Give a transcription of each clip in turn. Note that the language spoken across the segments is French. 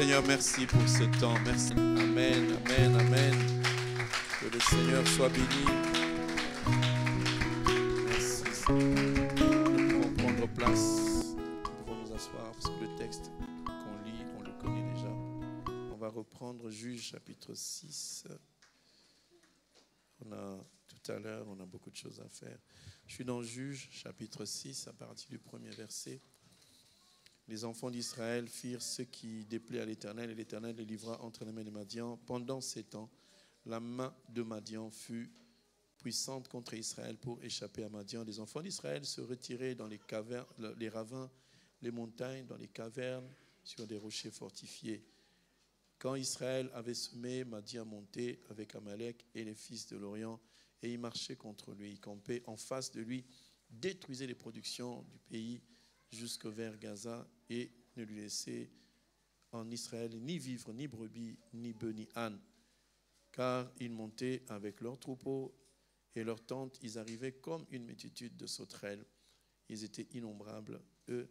Seigneur, merci pour ce temps. Merci. Amen, amen, amen. Que le Seigneur soit béni. Merci, Seigneur. Nous pouvons prendre place. Nous pouvons nous asseoir parce que le texte qu'on lit, on le connaît déjà. On va reprendre Juges chapitre 6. Tout à l'heure, on a beaucoup de choses à faire. Je suis dans Juges chapitre 6 à partir du premier verset. Les enfants d'Israël firent ce qui déplaît à l'Éternel, et l'Éternel les livra entre les mains de Madian. Pendant 7 ans, la main de Madian fut puissante contre Israël pour échapper à Madian. Les enfants d'Israël se retiraient dans les cavernes, les ravins, les montagnes, dans les cavernes, sur des rochers fortifiés. Quand Israël avait semé, Madian montait avec Amalek et les fils de l'Orient, et il marchait contre lui. Il campait en face de lui, détruisait les productions du pays jusque vers Gaza, et ne lui laissait en Israël ni vivre, ni brebis, ni bœufs, ni ânes. Car ils montaient avec leurs troupeaux et leurs tentes, ils arrivaient comme une multitude de sauterelles. Ils étaient innombrables, eux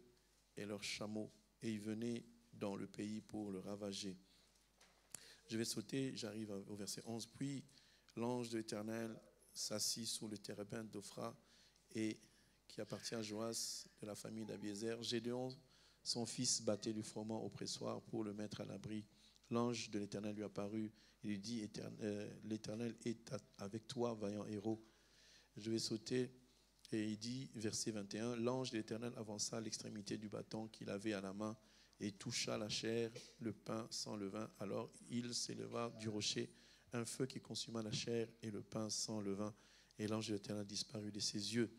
et leurs chameaux, et ils venaient dans le pays pour le ravager. Je vais sauter, j'arrive au verset 11. Puis l'ange de l'Éternel s'assit sous le térébinthe d'Ophra, et qui appartient à Joas de la famille d'Abiézer. Gédéon, son fils, battait du froment au pressoir pour le mettre à l'abri. L'ange de l'Éternel lui apparut. Il lui dit, l'Éternel est avec toi, vaillant héros. Je vais sauter, et il dit, verset 21, l'ange de l'Éternel avança à l'extrémité du bâton qu'il avait à la main et toucha la chair, le pain sans levain. Alors il s'éleva du rocher un feu qui consuma la chair et le pain sans levain, et l'ange de l'Éternel disparut de ses yeux.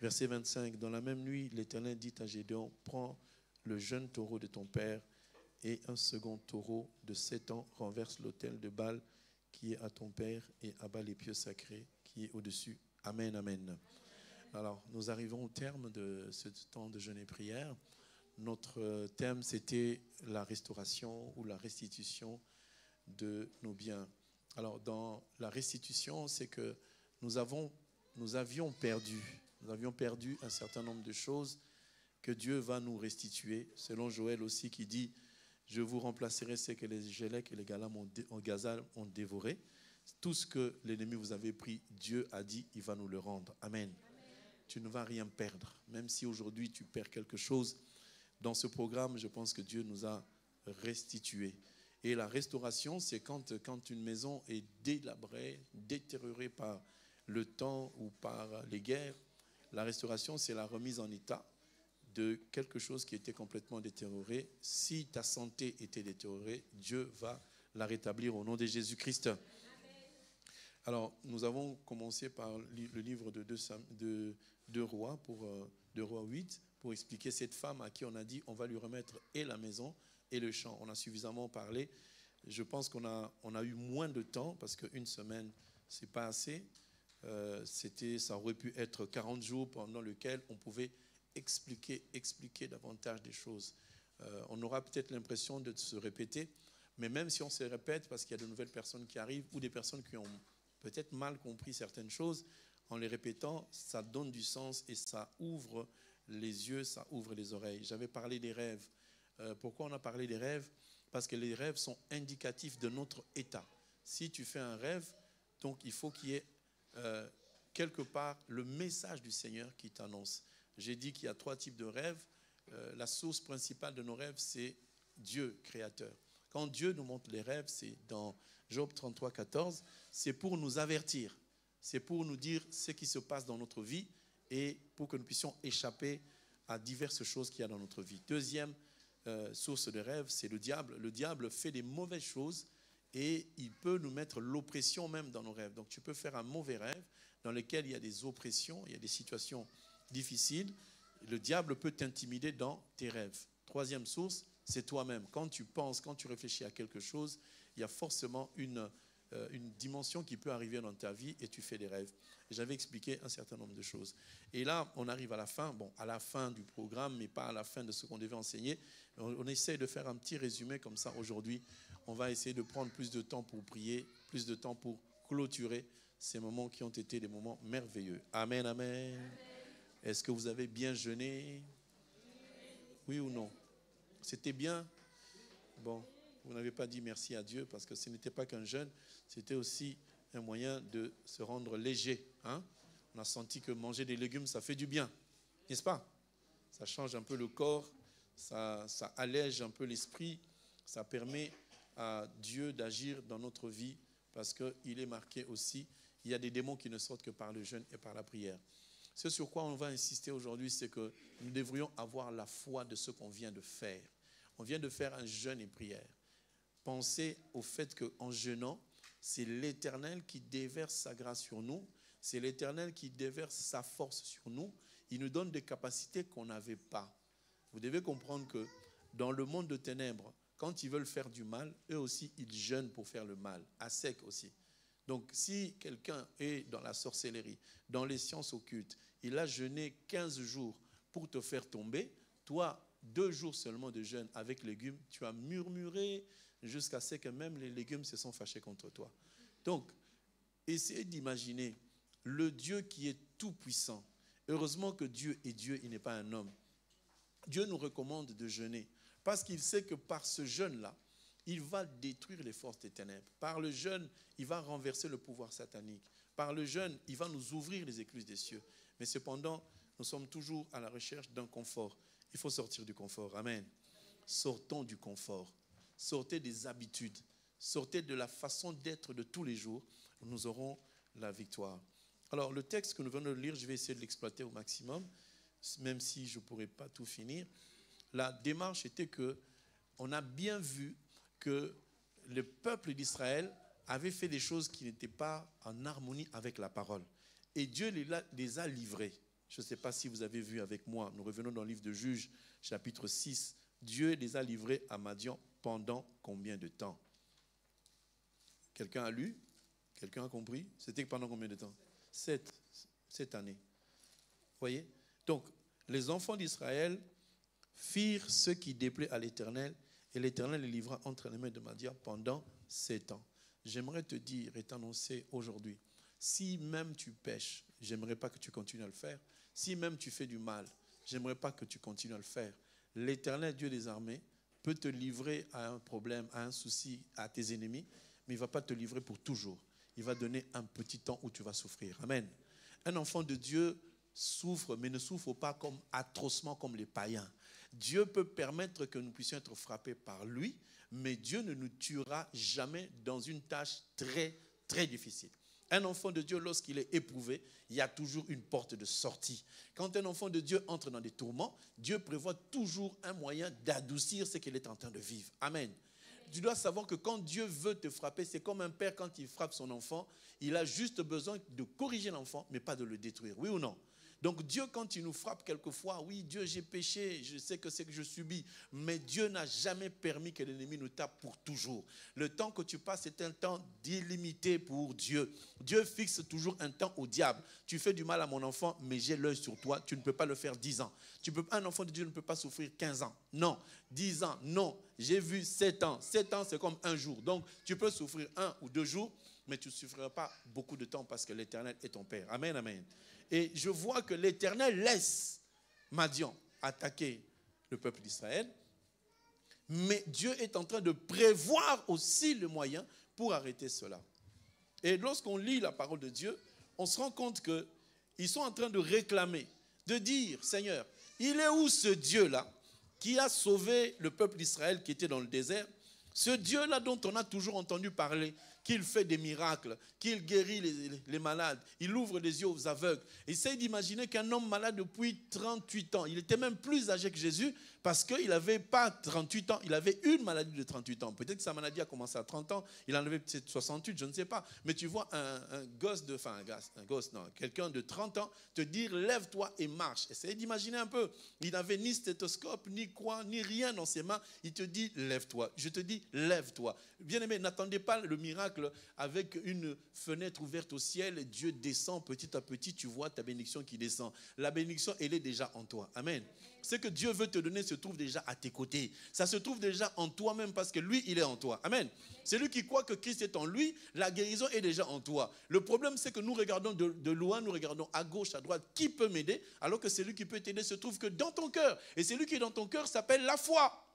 Verset 25, dans la même nuit, l'Éternel dit à Gédéon, prends le jeune taureau de ton père et un second taureau de 7 ans, renverse l'autel de Baal qui est à ton père et abat les pieux sacrés qui est au-dessus. Amen, amen. Alors, nous arrivons au terme de ce temps de jeûne et prière. Notre thème, c'était la restauration ou la restitution de nos biens. Alors, dans la restitution, c'est que nous avions perdu un certain nombre de choses que Dieu va nous restituer. Selon Joël aussi qui dit, je vous remplacerai ce que les Gélèques et les Gaza ont dévoré. Tout ce que l'ennemi vous avait pris, Dieu a dit, il va nous le rendre. Amen. Tu ne vas rien perdre. Même si aujourd'hui tu perds quelque chose, dans ce programme, je pense que Dieu nous a restitué. Et la restauration, c'est quand une maison est délabrée, détériorée par le temps ou par les guerres. La restauration, c'est la remise en état de quelque chose qui était complètement détérioré. Si ta santé était détériorée, Dieu va la rétablir au nom de Jésus-Christ. Alors, nous avons commencé par le livre de 2 Rois, pour 2 Rois 8, pour expliquer cette femme à qui on a dit on va lui remettre et la maison et le champ. On a suffisamment parlé. Je pense qu'on a eu moins de temps parce qu'une semaine, c'est pas assez. Ça aurait pu être 40 jours pendant lesquels on pouvait expliquer davantage des choses. On aura peut-être l'impression de se répéter, mais même si on se répète parce qu'il y a de nouvelles personnes qui arrivent ou des personnes qui ont peut-être mal compris certaines choses, en les répétant, ça donne du sens et ça ouvre les yeux, ça ouvre les oreilles. J'avais parlé des rêves. Pourquoi on a parlé des rêves? Parce que les rêves sont indicatifs de notre état. Si tu fais un rêve, donc il faut qu'il y ait quelque part le message du Seigneur qui t'annonce. J'ai dit qu'il y a 3 types de rêves. La source principale de nos rêves, c'est Dieu, créateur. Quand Dieu nous montre les rêves, c'est dans Job 33, 14, c'est pour nous avertir. C'est pour nous dire ce qui se passe dans notre vie et pour que nous puissions échapper à diverses choses qu'il y a dans notre vie. Deuxième source de rêve, c'est le diable. Le diable fait des mauvaises choses et il peut nous mettre l'oppression même dans nos rêves. Donc tu peux faire un mauvais rêve dans lequel il y a des oppressions, il y a des situations difficiles. Le diable peut t'intimider dans tes rêves. Troisième source, c'est toi-même. Quand tu penses, quand tu réfléchis à quelque chose, il y a forcément une dimension qui peut arriver dans ta vie et tu fais des rêves. J'avais expliqué un certain nombre de choses. Et là, on arrive à la fin, à la fin du programme, mais pas à la fin de ce qu'on devait enseigner. On essaie de faire un petit résumé comme ça aujourd'hui. On va essayer de prendre plus de temps pour prier, plus de temps pour clôturer ces moments qui ont été des moments merveilleux. Amen, amen. Est-ce que vous avez bien jeûné? Oui ou non? C'était bien? Bon. Vous n'avez pas dit merci à Dieu parce que ce n'était pas qu'un jeûne, c'était aussi un moyen de se rendre léger. Hein? On a senti que manger des légumes, ça fait du bien, n'est-ce pas? Ça change un peu le corps, ça allège un peu l'esprit, ça permet à Dieu d'agir dans notre vie parce qu'il est marqué aussi, il y a des démons qui ne sortent que par le jeûne et par la prière. Ce sur quoi on va insister aujourd'hui, c'est que nous devrions avoir la foi de ce qu'on vient de faire. On vient de faire un jeûne et prière. Pensez au fait qu'en jeûnant, c'est l'Éternel qui déverse sa grâce sur nous, c'est l'Éternel qui déverse sa force sur nous. Il nous donne des capacités qu'on n'avait pas. Vous devez comprendre que dans le monde de ténèbres, quand ils veulent faire du mal, eux aussi, ils jeûnent pour faire le mal, à sec aussi. Donc, si quelqu'un est dans la sorcellerie, dans les sciences occultes, il a jeûné 15 jours pour te faire tomber, toi, 2 jours seulement de jeûne avec légumes, tu as murmuré jusqu'à ce que même les légumes se sont fâchés contre toi. Donc, essayez d'imaginer le Dieu qui est tout-puissant. Heureusement que Dieu est Dieu, il n'est pas un homme. Dieu nous recommande de jeûner parce qu'il sait que par ce jeûne-là, il va détruire les forces des ténèbres. Par le jeûne, il va renverser le pouvoir satanique. Par le jeûne, il va nous ouvrir les écluses des cieux. Mais cependant, nous sommes toujours à la recherche d'un confort. Il faut sortir du confort. Amen. Sortons du confort. Sortez des habitudes. Sortez de la façon d'être de tous les jours. Nous aurons la victoire. Alors, le texte que nous venons de lire, je vais essayer de l'exploiter au maximum, même si je ne pourrai pas tout finir. La démarche était que on a bien vu que le peuple d'Israël avait fait des choses qui n'étaient pas en harmonie avec la parole. Et Dieu les a livrés. Je ne sais pas si vous avez vu avec moi, nous revenons dans le livre de Juges, chapitre 6. Dieu les a livrés à Madian pendant combien de temps? Quelqu'un a lu? Quelqu'un a compris? C'était pendant combien de temps? 7 années. Vous voyez? Donc, les enfants d'Israël firent ce qui déplaît à l'Éternel, et l'Éternel les livra entre les mains de Madian pendant 7 ans. J'aimerais te dire et t'annoncer aujourd'hui, si même tu pêches, j'aimerais pas que tu continues à le faire. Si même tu fais du mal, j'aimerais pas que tu continues à le faire. L'Éternel, Dieu des armées, peut te livrer à un problème, à un souci, à tes ennemis, mais il ne va pas te livrer pour toujours. Il va donner un petit temps où tu vas souffrir. Amen. Un enfant de Dieu souffre, mais ne souffre pas comme atrocement comme les païens. Dieu peut permettre que nous puissions être frappés par lui, mais Dieu ne nous tuera jamais dans une tâche très, très difficile. Un enfant de Dieu, lorsqu'il est éprouvé, il y a toujours une porte de sortie. Quand un enfant de Dieu entre dans des tourments, Dieu prévoit toujours un moyen d'adoucir ce qu'il est en train de vivre. Amen. Tu dois savoir que quand Dieu veut te frapper, c'est comme un père quand il frappe son enfant, il a juste besoin de corriger l'enfant, mais pas de le détruire. Oui ou non? Donc Dieu, quand il nous frappe quelquefois, oui, Dieu, j'ai péché, je sais que c'est que je subis, mais Dieu n'a jamais permis que l'ennemi nous tape pour toujours. Le temps que tu passes, c'est un temps illimité pour Dieu. Dieu fixe toujours un temps au diable. Tu fais du mal à mon enfant, mais j'ai l'œil sur toi, tu ne peux pas le faire 10 ans. Un enfant de Dieu ne peut pas souffrir 15 ans. Non. 10 ans, non. J'ai vu 7 ans. 7 ans, c'est comme un jour. Donc, tu peux souffrir 1 ou 2 jours, mais tu ne souffriras pas beaucoup de temps parce que l'Éternel est ton Père. Amen, amen. Et je vois que l'Éternel laisse Madian attaquer le peuple d'Israël, mais Dieu est en train de prévoir aussi le moyen pour arrêter cela. Et lorsqu'on lit la parole de Dieu, on se rend compte qu'ils sont en train de réclamer, de dire, Seigneur, il est où ce Dieu-là qui a sauvé le peuple d'Israël qui était dans le désert? Ce Dieu-là dont on a toujours entendu parler, qu'il fait des miracles, qu'il guérit les malades, il ouvre les yeux aux aveugles. Essaye d'imaginer qu'un homme malade depuis 38 ans, il était même plus âgé que Jésus parce qu'il n'avait pas 38 ans, il avait une maladie de 38 ans. Peut-être que sa maladie a commencé à 30 ans, il en avait peut-être 68, je ne sais pas. Mais tu vois quelqu'un de 30 ans te dire lève-toi et marche. Essaye d'imaginer un peu. Il n'avait ni stéthoscope, ni quoi, ni rien dans ses mains. Il te dit lève-toi. Je te dis lève-toi. Bien-aimé, n'attendez pas le miracle avec une fenêtre ouverte au ciel et Dieu descend petit à petit, tu vois ta bénédiction qui descend. La bénédiction, elle est déjà en toi. Amen. Ce que Dieu veut te donner se trouve déjà à tes côtés. Ça se trouve déjà en toi-même parce que lui, il est en toi. Amen. Celui qui croit que Christ est en lui, la guérison est déjà en toi. Le problème, c'est que nous regardons de loin, nous regardons à gauche, à droite, qui peut m'aider, alors que celui qui peut t'aider se trouve que dans ton cœur. Et celui qui est dans ton cœur s'appelle la foi.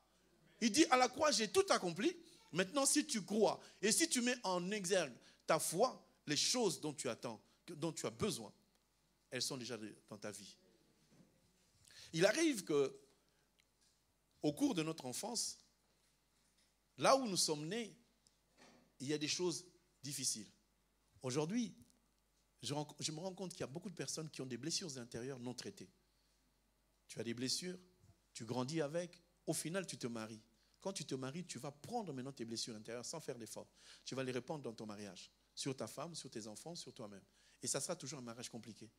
Il dit à la croix, j'ai tout accompli. Maintenant, si tu crois et si tu mets en exergue ta foi, les choses dont tu attends, dont tu as besoin, elles sont déjà dans ta vie. Il arrive que, au cours de notre enfance, là où nous sommes nés, il y a des choses difficiles. Aujourd'hui, je me rends compte qu'il y a beaucoup de personnes qui ont des blessures intérieures non traitées. Tu as des blessures, tu grandis avec, au final tu te maries. Quand tu te maries, tu vas prendre maintenant tes blessures intérieures sans faire d'effort. Tu vas les répandre dans ton mariage, sur ta femme, sur tes enfants, sur toi-même. Et ça sera toujours un mariage compliqué.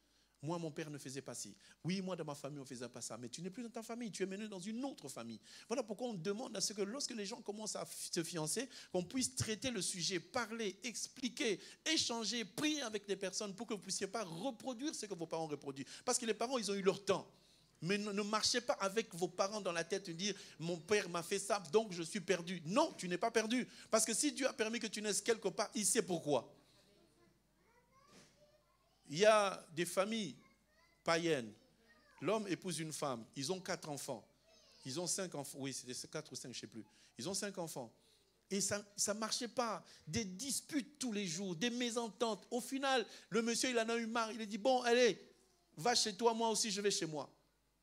Moi, mon père ne faisait pas ci. Oui, moi, dans ma famille, on ne faisait pas ça. Mais tu n'es plus dans ta famille, tu es mené dans une autre famille. Voilà pourquoi on demande à ce que lorsque les gens commencent à se fiancer, qu'on puisse traiter le sujet, parler, expliquer, échanger, prier avec les personnes pour que vous ne puissiez pas reproduire ce que vos parents ont reproduit. Parce que les parents, ils ont eu leur temps. Mais ne marchez pas avec vos parents dans la tête et dire « mon père m'a fait ça, donc je suis perdu ». Non, tu n'es pas perdu. Parce que si Dieu a permis que tu naisses quelque part, il sait pourquoi. Il y a des familles païennes. L'homme épouse une femme. Ils ont 4 enfants. Ils ont 5 enfants. Oui, c'était 4 ou 5, je ne sais plus. Ils ont 5 enfants. Et ça ne marchait pas. Des disputes tous les jours, des mésententes. Au final, le monsieur, il en a eu marre. Il a dit, bon, allez, va chez toi, moi aussi, je vais chez moi.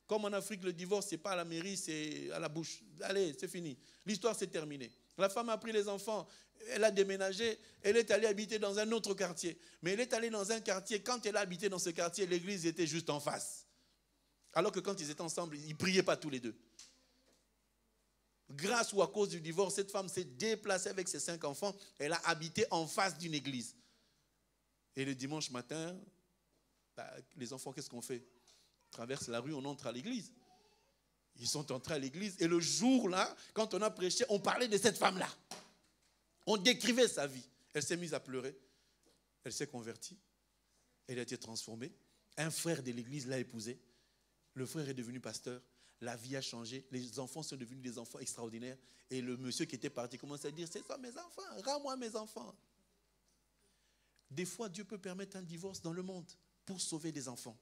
Comme en Afrique, le divorce, ce n'est pas à la mairie, c'est à la bouche. Allez, c'est fini. L'histoire s'est terminée. La femme a pris les enfants. Elle a déménagé, elle est allée habiter dans un autre quartier. Mais elle est allée dans un quartier, quand elle a habité dans ce quartier, l'église était juste en face. Alors que quand ils étaient ensemble, ils ne priaient pas tous les deux. Grâce ou à cause du divorce, cette femme s'est déplacée avec ses 5 enfants. Elle a habité en face d'une église. Et le dimanche matin, les enfants, qu'est-ce qu'on fait? On traverse la rue, on entre à l'église. Ils sont entrés à l'église. Et le jour-là, quand on a prêché, on parlait de cette femme-là. On décrivait sa vie. Elle s'est mise à pleurer. Elle s'est convertie. Elle a été transformée. Un frère de l'église l'a épousée. Le frère est devenu pasteur. La vie a changé. Les enfants sont devenus des enfants extraordinaires. Et le monsieur qui était parti commence à dire, c'est ça mes enfants, rends-moi mes enfants. Des fois, Dieu peut permettre un divorce dans le monde pour sauver des enfants.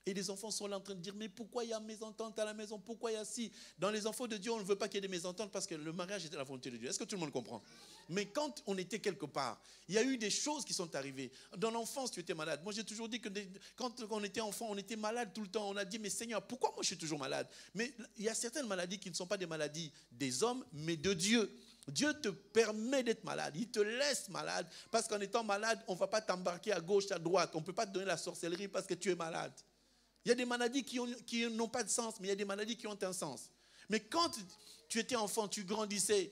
Et les enfants sont là en train de dire, mais pourquoi il y a mésentente à la maison? Pourquoi il y a ci? Dans les enfants de Dieu, on ne veut pas qu'il y ait des mésententes parce que le mariage était la volonté de Dieu. Est-ce que tout le monde comprend? Mais quand on était quelque part, il y a eu des choses qui sont arrivées. Dans l'enfance, tu étais malade. Moi, j'ai toujours dit que quand on était enfant, on était malade tout le temps. On a dit, mais Seigneur, pourquoi moi je suis toujours malade? Mais il y a certaines maladies qui ne sont pas des maladies des hommes, mais de Dieu. Dieu te permet d'être malade. Il te laisse malade. Parce qu'en étant malade, on ne va pas t'embarquer à gauche, à droite. On ne peut pas te donner la sorcellerie parce que tu es malade. Il y a des maladies qui n'ont pas de sens, mais il y a des maladies qui ont un sens. Mais quand tu étais enfant, tu grandissais,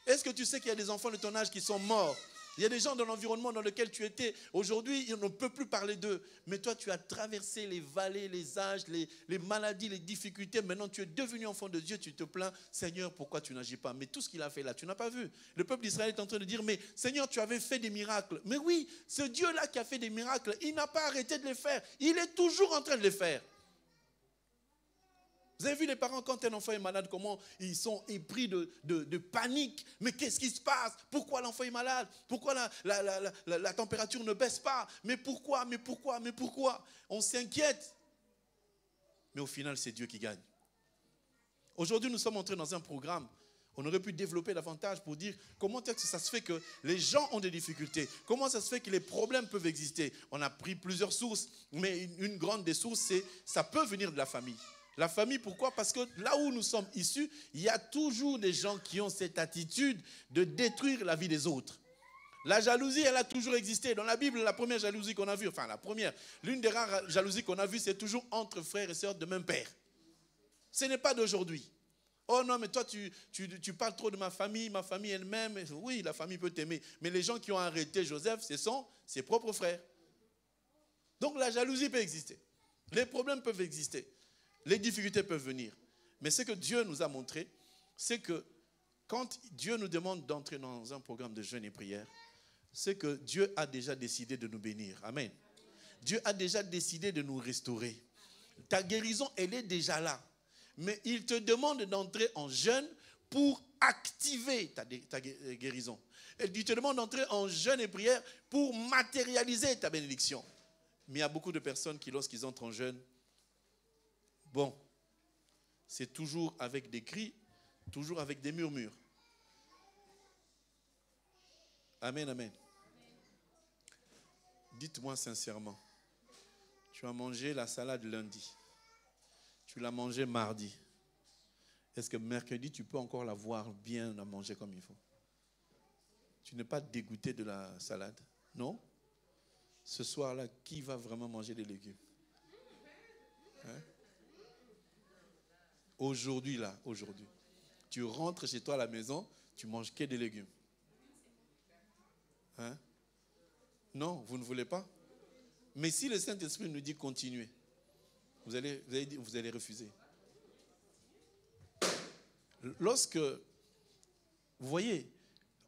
est-ce que tu sais qu'il y a des enfants de ton âge qui sont morts? Il y a des gens dans l'environnement dans lequel tu étais. Aujourd'hui, on ne peut plus parler d'eux. Mais toi, tu as traversé les vallées, les âges, les maladies, les difficultés. Maintenant, tu es devenu enfant de Dieu. Tu te plains, Seigneur, pourquoi tu n'agis pas? Mais tout ce qu'il a fait là, tu n'as pas vu. Le peuple d'Israël est en train de dire, mais Seigneur, tu avais fait des miracles. Mais oui, ce Dieu-là qui a fait des miracles, il n'a pas arrêté de les faire. Il est toujours en train de les faire. Vous avez vu les parents, quand un enfant est malade, comment ils sont épris de panique. Mais qu'est-ce qui se passe? Pourquoi l'enfant est malade? Pourquoi la température ne baisse pas? Mais pourquoi? Mais pourquoi? Mais pourquoi? On s'inquiète. Mais au final, c'est Dieu qui gagne. Aujourd'hui, nous sommes entrés dans un programme. On aurait pu développer davantage pour dire comment est-ce que ça se fait que les gens ont des difficultés. Comment ça se fait que les problèmes peuvent exister. On a pris plusieurs sources, mais une grande des sources, c'est ça peut venir de la famille. La famille, pourquoi? Parce que là où nous sommes issus, il y a toujours des gens qui ont cette attitude de détruire la vie des autres. La jalousie, elle a toujours existé. Dans la Bible, la première jalousie qu'on a vue, l'une des rares jalousies qu'on a vues, c'est toujours entre frères et sœurs de même père. Ce n'est pas d'aujourd'hui. Oh non, mais toi, tu parles trop de ma famille elle-même. Oui, la famille peut t'aimer. Mais les gens qui ont arrêté Joseph, ce sont ses propres frères. Donc la jalousie peut exister. Les problèmes peuvent exister. Les difficultés peuvent venir. Mais ce que Dieu nous a montré, c'est que quand Dieu nous demande d'entrer dans un programme de jeûne et prière, c'est que Dieu a déjà décidé de nous bénir. Amen. Dieu a déjà décidé de nous restaurer. Ta guérison, elle est déjà là. Mais il te demande d'entrer en jeûne pour activer ta guérison. Il te demande d'entrer en jeûne et prière pour matérialiser ta bénédiction. Mais il y a beaucoup de personnes qui, lorsqu'ils entrent en jeûne, bon, c'est toujours avec des cris, toujours avec des murmures. Amen, amen. Dites-moi sincèrement, tu as mangé la salade lundi, tu l'as mangée mardi. Est-ce que mercredi, tu peux encore la voir bien, la manger comme il faut? Tu n'es pas dégoûté de la salade? Non? Ce soir-là, qui va vraiment manger des légumes? Hein? Aujourd'hui, tu rentres chez toi à la maison, tu manges que des légumes. Hein? Non, vous ne voulez pas? Mais si le Saint-Esprit nous dit continuez, vous allez refuser. Lorsque, vous voyez,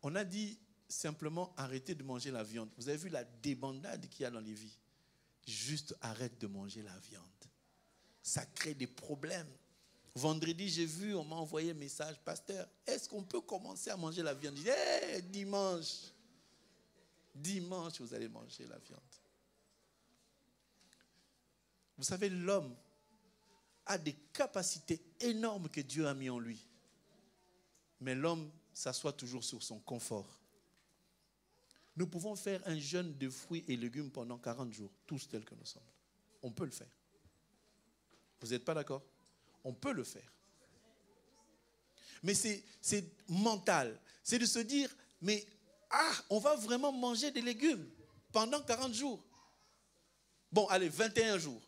on a dit simplement arrêtez de manger la viande. Vous avez vu la débandade qu'il y a dans les vies. Juste arrête de manger la viande. Ça crée des problèmes. Vendredi, j'ai vu, on m'a envoyé un message, pasteur, est-ce qu'on peut commencer à manger la viande? Je dis, hey, dimanche, vous allez manger la viande. Vous savez, l'homme a des capacités énormes que Dieu a mis en lui. Mais l'homme s'assoit toujours sur son confort. Nous pouvons faire un jeûne de fruits et légumes pendant 40 jours, tous tels que nous sommes. On peut le faire. Vous n'êtes pas d'accord? On peut le faire. Mais c'est mental. C'est de se dire, mais on va vraiment manger des légumes pendant 40 jours. Bon, allez, 21 jours.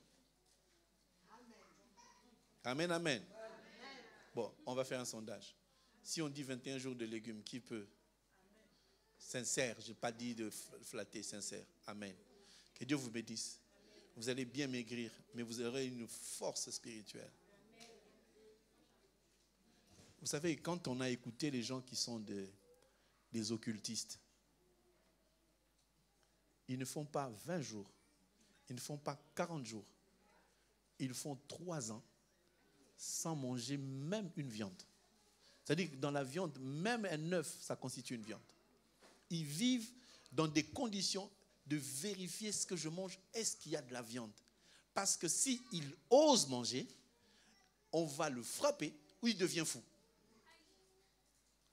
Amen, amen. Bon, on va faire un sondage. Si on dit 21 jours de légumes, qui peut? Sincère, je n'ai pas dit de flatter, sincère. Amen. Que Dieu vous bénisse. Vous allez bien maigrir, mais vous aurez une force spirituelle. Vous savez, quand on a écouté les gens qui sont des occultistes, ils ne font pas 20 jours, ils ne font pas 40 jours, ils font 3 ans sans manger même une viande. C'est-à-dire que dans la viande, même un œuf, ça constitue une viande. Ils vivent dans des conditions de vérifier ce que je mange, est-ce qu'il y a de la viande? Parce que s'il ose manger, on va le frapper ou il devient fou.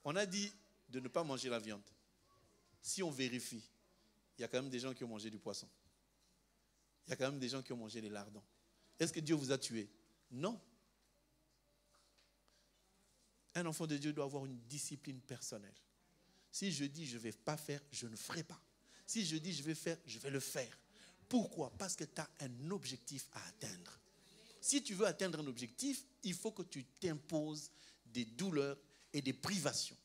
On a dit de ne pas manger la viande. Si on vérifie, il y a quand même des gens qui ont mangé du poisson. Il y a quand même des gens qui ont mangé des lardons. Est-ce que Dieu vous a tué? Non. Un enfant de Dieu doit avoir une discipline personnelle. Si je dis je ne vais pas faire, je ne ferai pas. Si je dis je vais faire, je vais le faire. Pourquoi? Parce que tu as un objectif à atteindre. Si tu veux atteindre un objectif, il faut que tu t'imposes des douleurs et des privations.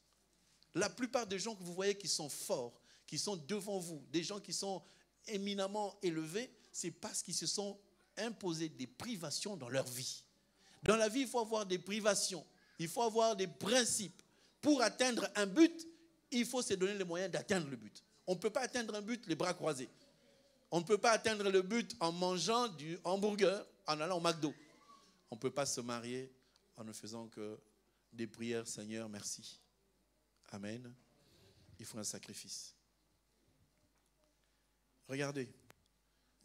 La plupart des gens que vous voyez qui sont forts, qui sont devant vous, des gens qui sont éminemment élevés, c'est parce qu'ils se sont imposés des privations dans leur vie. Dans la vie, il faut avoir des privations, il faut avoir des principes. Pour atteindre un but, il faut se donner les moyens d'atteindre le but. On ne peut pas atteindre un but les bras croisés. On ne peut pas atteindre le but en mangeant du hamburger, en allant au McDo. On ne peut pas se marier en ne faisant que des prières, Seigneur, merci. Amen. Il faut un sacrifice. Regardez,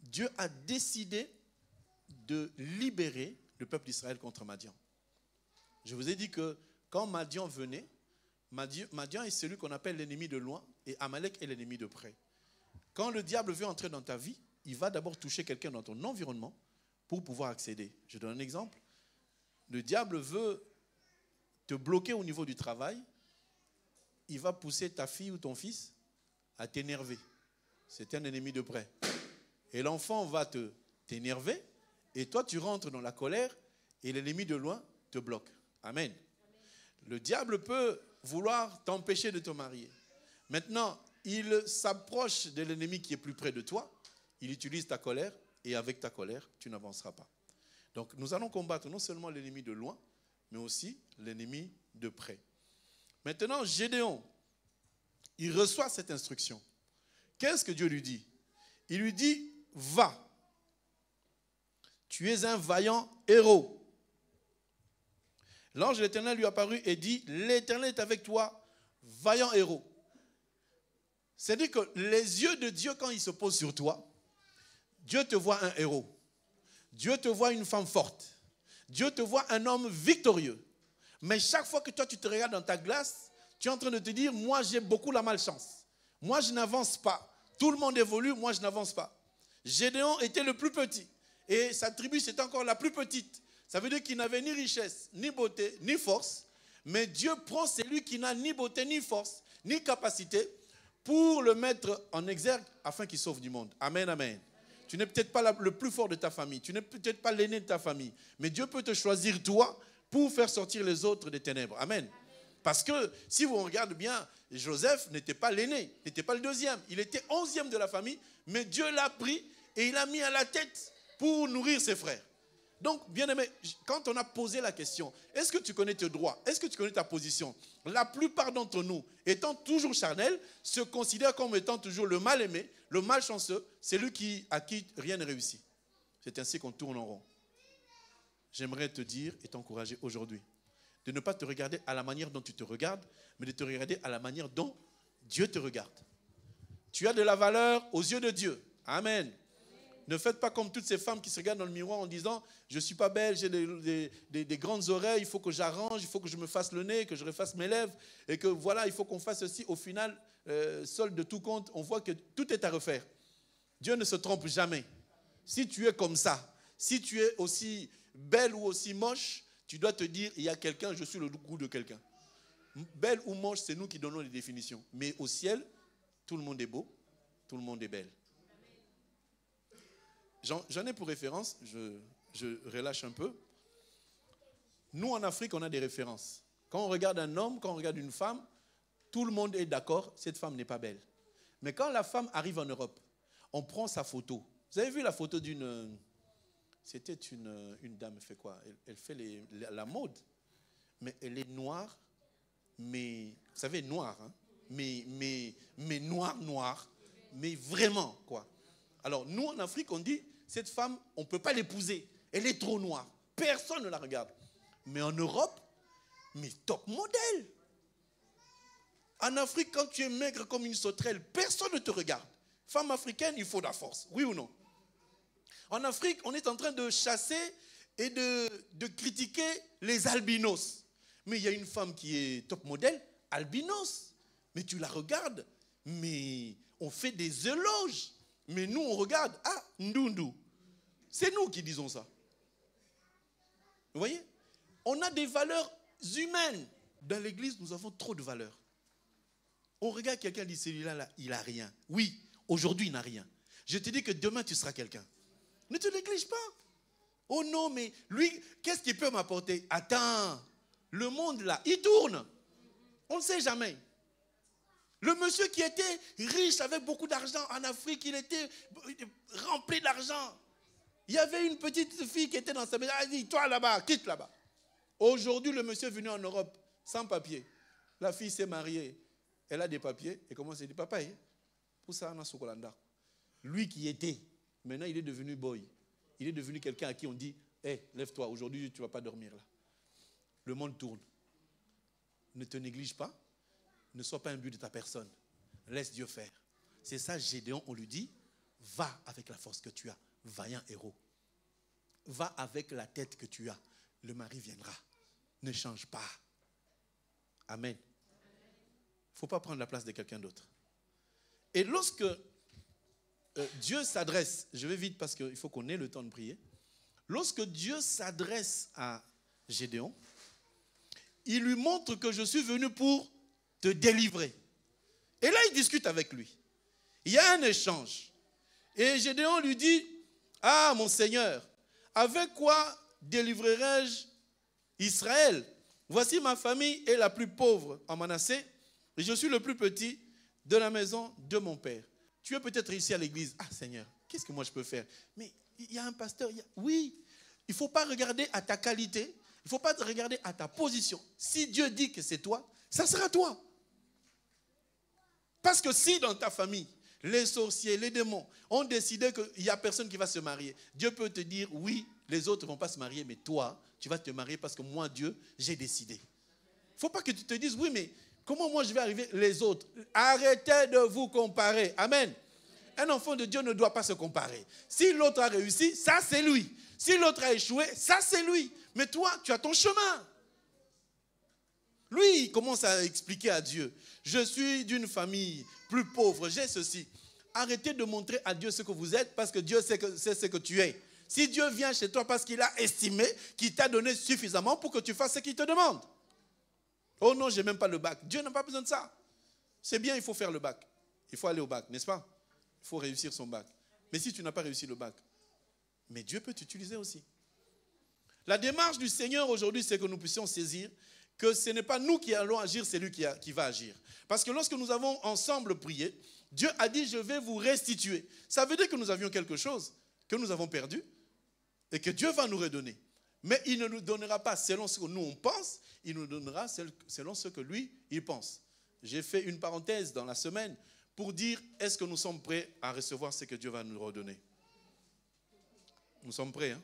Dieu a décidé de libérer le peuple d'Israël contre Madian. Je vous ai dit que quand Madian venait, Madian est celui qu'on appelle l'ennemi de loin et Amalek est l'ennemi de près. Quand le diable veut entrer dans ta vie, il va d'abord toucher quelqu'un dans ton environnement pour pouvoir accéder. Je donne un exemple. Le diable veut te bloquer au niveau du travail. Il va pousser ta fille ou ton fils à t'énerver. C'est un ennemi de près. Et l'enfant va t'énerver et toi tu rentres dans la colère et l'ennemi de loin te bloque. Amen. Le diable peut vouloir t'empêcher de te marier. Maintenant, il s'approche de l'ennemi qui est plus près de toi. Il utilise ta colère et avec ta colère, tu n'avanceras pas. Donc, nous allons combattre non seulement l'ennemi de loin, mais aussi l'ennemi de près. Maintenant, Gédéon, il reçoit cette instruction. Qu'est-ce que Dieu lui dit? Il lui dit, va. Tu es un vaillant héros. L'ange de l'Éternel lui apparut et dit, l'Éternel est avec toi, vaillant héros. C'est-à-dire que les yeux de Dieu, quand ils se posent sur toi, Dieu te voit un héros. Dieu te voit une femme forte. Dieu te voit un homme victorieux. Mais chaque fois que toi, tu te regardes dans ta glace, tu es en train de te dire, moi, j'ai beaucoup la malchance. Moi, je n'avance pas. Tout le monde évolue, moi, je n'avance pas. Gédéon était le plus petit. Et sa tribu, c'était encore la plus petite. Ça veut dire qu'il n'avait ni richesse, ni beauté, ni force. Mais Dieu prend celui qui n'a ni beauté, ni force, ni capacité pour le mettre en exergue afin qu'il sauve du monde. Amen, amen. Tu n'es peut-être pas le plus fort de ta famille. Tu n'es peut-être pas l'aîné de ta famille. Mais Dieu peut te choisir, toi, pour faire sortir les autres des ténèbres. Amen. Parce que si vous regardez bien, Joseph n'était pas l'aîné, n'était pas le deuxième. Il était 11e de la famille, mais Dieu l'a pris et il l'a mis à la tête pour nourrir ses frères. Donc, bien aimé, quand on a posé la question, est-ce que tu connais tes droits? Est-ce que tu connais ta position? La plupart d'entre nous, étant toujours charnels, se considèrent comme étant toujours le mal aimé, le malchanceux, celui à qui rien ne réussit. C'est ainsi qu'on tourne en rond. J'aimerais te dire et t'encourager aujourd'hui de ne pas te regarder à la manière dont tu te regardes, mais de te regarder à la manière dont Dieu te regarde. Tu as de la valeur aux yeux de Dieu. Amen. Ne faites pas comme toutes ces femmes qui se regardent dans le miroir en disant « Je ne suis pas belle, j'ai des grandes oreilles, il faut que j'arrange, il faut que je me fasse le nez, que je refasse mes lèvres, et que voilà, il faut qu'on fasse ceci. » Au final, solde de tout compte, on voit que tout est à refaire. Dieu ne se trompe jamais. Si tu es comme ça, si tu es aussi belle ou aussi moche, tu dois te dire, il y a quelqu'un, je suis le goût de quelqu'un. Belle ou moche, c'est nous qui donnons les définitions. Mais au ciel, tout le monde est beau, tout le monde est belle. J'en ai pour référence, je relâche un peu. Nous, en Afrique, on a des références. Quand on regarde un homme, quand on regarde une femme, tout le monde est d'accord, cette femme n'est pas belle. Mais quand la femme arrive en Europe, on prend sa photo. Vous avez vu la photo d'une... C'était une dame, elle fait quoi? Elle fait la mode. Mais elle est noire, mais... Vous savez, noire, hein? Mais noire. Mais vraiment, quoi. Alors, nous, en Afrique, on dit, cette femme, on ne peut pas l'épouser. Elle est trop noire. Personne ne la regarde. Mais en Europe, mais top modèle. En Afrique, quand tu es maigre comme une sauterelle, personne ne te regarde. Femme africaine, il faut de la force. Oui ou non? En Afrique, on est en train de chasser et de critiquer les albinos. Mais il y a une femme qui est top modèle, albinos. Mais tu la regardes, mais on fait des éloges. Mais nous, on regarde, ah, Ndundu. C'est nous qui disons ça. Vous voyez? On a des valeurs humaines. Dans l'église, nous avons trop de valeurs. On regarde quelqu'un et dit, celui-là, là, il n'a rien. Oui, aujourd'hui, il n'a rien. Je te dis que demain, tu seras quelqu'un. Ne te néglige pas. Oh non, mais lui, qu'est-ce qu'il peut m'apporter? Attends, le monde là, il tourne. On ne sait jamais. Le monsieur qui était riche avec beaucoup d'argent en Afrique, il était rempli d'argent. Il y avait une petite fille qui était dans sa maison. Elle dit, toi là-bas, quitte là-bas. Aujourd'hui, le monsieur est venu en Europe sans papier. La fille s'est mariée. Elle a des papiers. Et comment c'est dit, papa, pour ça, on a Sokolanda. Lui qui était, maintenant il est devenu boy. Il est devenu quelqu'un à qui on dit, hé, lève-toi, aujourd'hui tu ne vas pas dormir là. Le monde tourne. Ne te néglige pas. Ne sois pas imbu de ta personne. Laisse Dieu faire. C'est ça, Gédéon, on lui dit, va avec la force que tu as, vaillant héros. Va avec la tête que tu as. Le mari viendra. Ne change pas. Amen. Il ne faut pas prendre la place de quelqu'un d'autre. Et lorsque Dieu s'adresse, je vais vite parce qu'il faut qu'on ait le temps de prier. Lorsque Dieu s'adresse à Gédéon, il lui montre que je suis venu pour te délivrer. Et là, il discute avec lui. Il y a un échange. Et Gédéon lui dit, ah, mon Seigneur, avec quoi délivrerai-je Israël? Voici ma famille est la plus pauvre en Manassé, et je suis le plus petit de la maison de mon père. Tu es peut-être ici à l'église. Ah, Seigneur, qu'est-ce que moi je peux faire? Mais il y a un pasteur. Oui, il ne faut pas regarder à ta qualité. Il ne faut pas te regarder à ta position. Si Dieu dit que c'est toi, ça sera toi. Parce que si dans ta famille, les sorciers, les démons ont décidé qu'il n'y a personne qui va se marier, Dieu peut te dire, oui, les autres ne vont pas se marier, mais toi, tu vas te marier parce que moi, Dieu, j'ai décidé. Il ne faut pas que tu te dises, oui, mais comment moi je vais arriver les autres? Arrêtez de vous comparer. Amen. Un enfant de Dieu ne doit pas se comparer. Si l'autre a réussi, ça c'est lui. Si l'autre a échoué, ça c'est lui. Mais toi, tu as ton chemin. Lui, il commence à expliquer à Dieu. Je suis d'une famille plus pauvre, j'ai ceci. Arrêtez de montrer à Dieu ce que vous êtes parce que Dieu sait ce que tu es. Si Dieu vient chez toi parce qu'il a estimé qu'il t'a donné suffisamment pour que tu fasses ce qu'il te demande. Oh non, je n'ai même pas le bac. Dieu n'a pas besoin de ça. C'est bien, il faut faire le bac. Il faut aller au bac, n'est-ce pas? Il faut réussir son bac. Mais si tu n'as pas réussi le bac, mais Dieu peut t'utiliser aussi. La démarche du Seigneur aujourd'hui, c'est que nous puissions saisir que ce n'est pas nous qui allons agir, c'est lui qui va agir. Parce que lorsque nous avons ensemble prié, Dieu a dit, je vais vous restituer. Ça veut dire que nous avions quelque chose que nous avons perdu et que Dieu va nous redonner. Mais il ne nous donnera pas selon ce que nous on pense, il nous donnera selon ce que lui, il pense. J'ai fait une parenthèse dans la semaine pour dire, est-ce que nous sommes prêts à recevoir ce que Dieu va nous redonner? Nous sommes prêts, hein?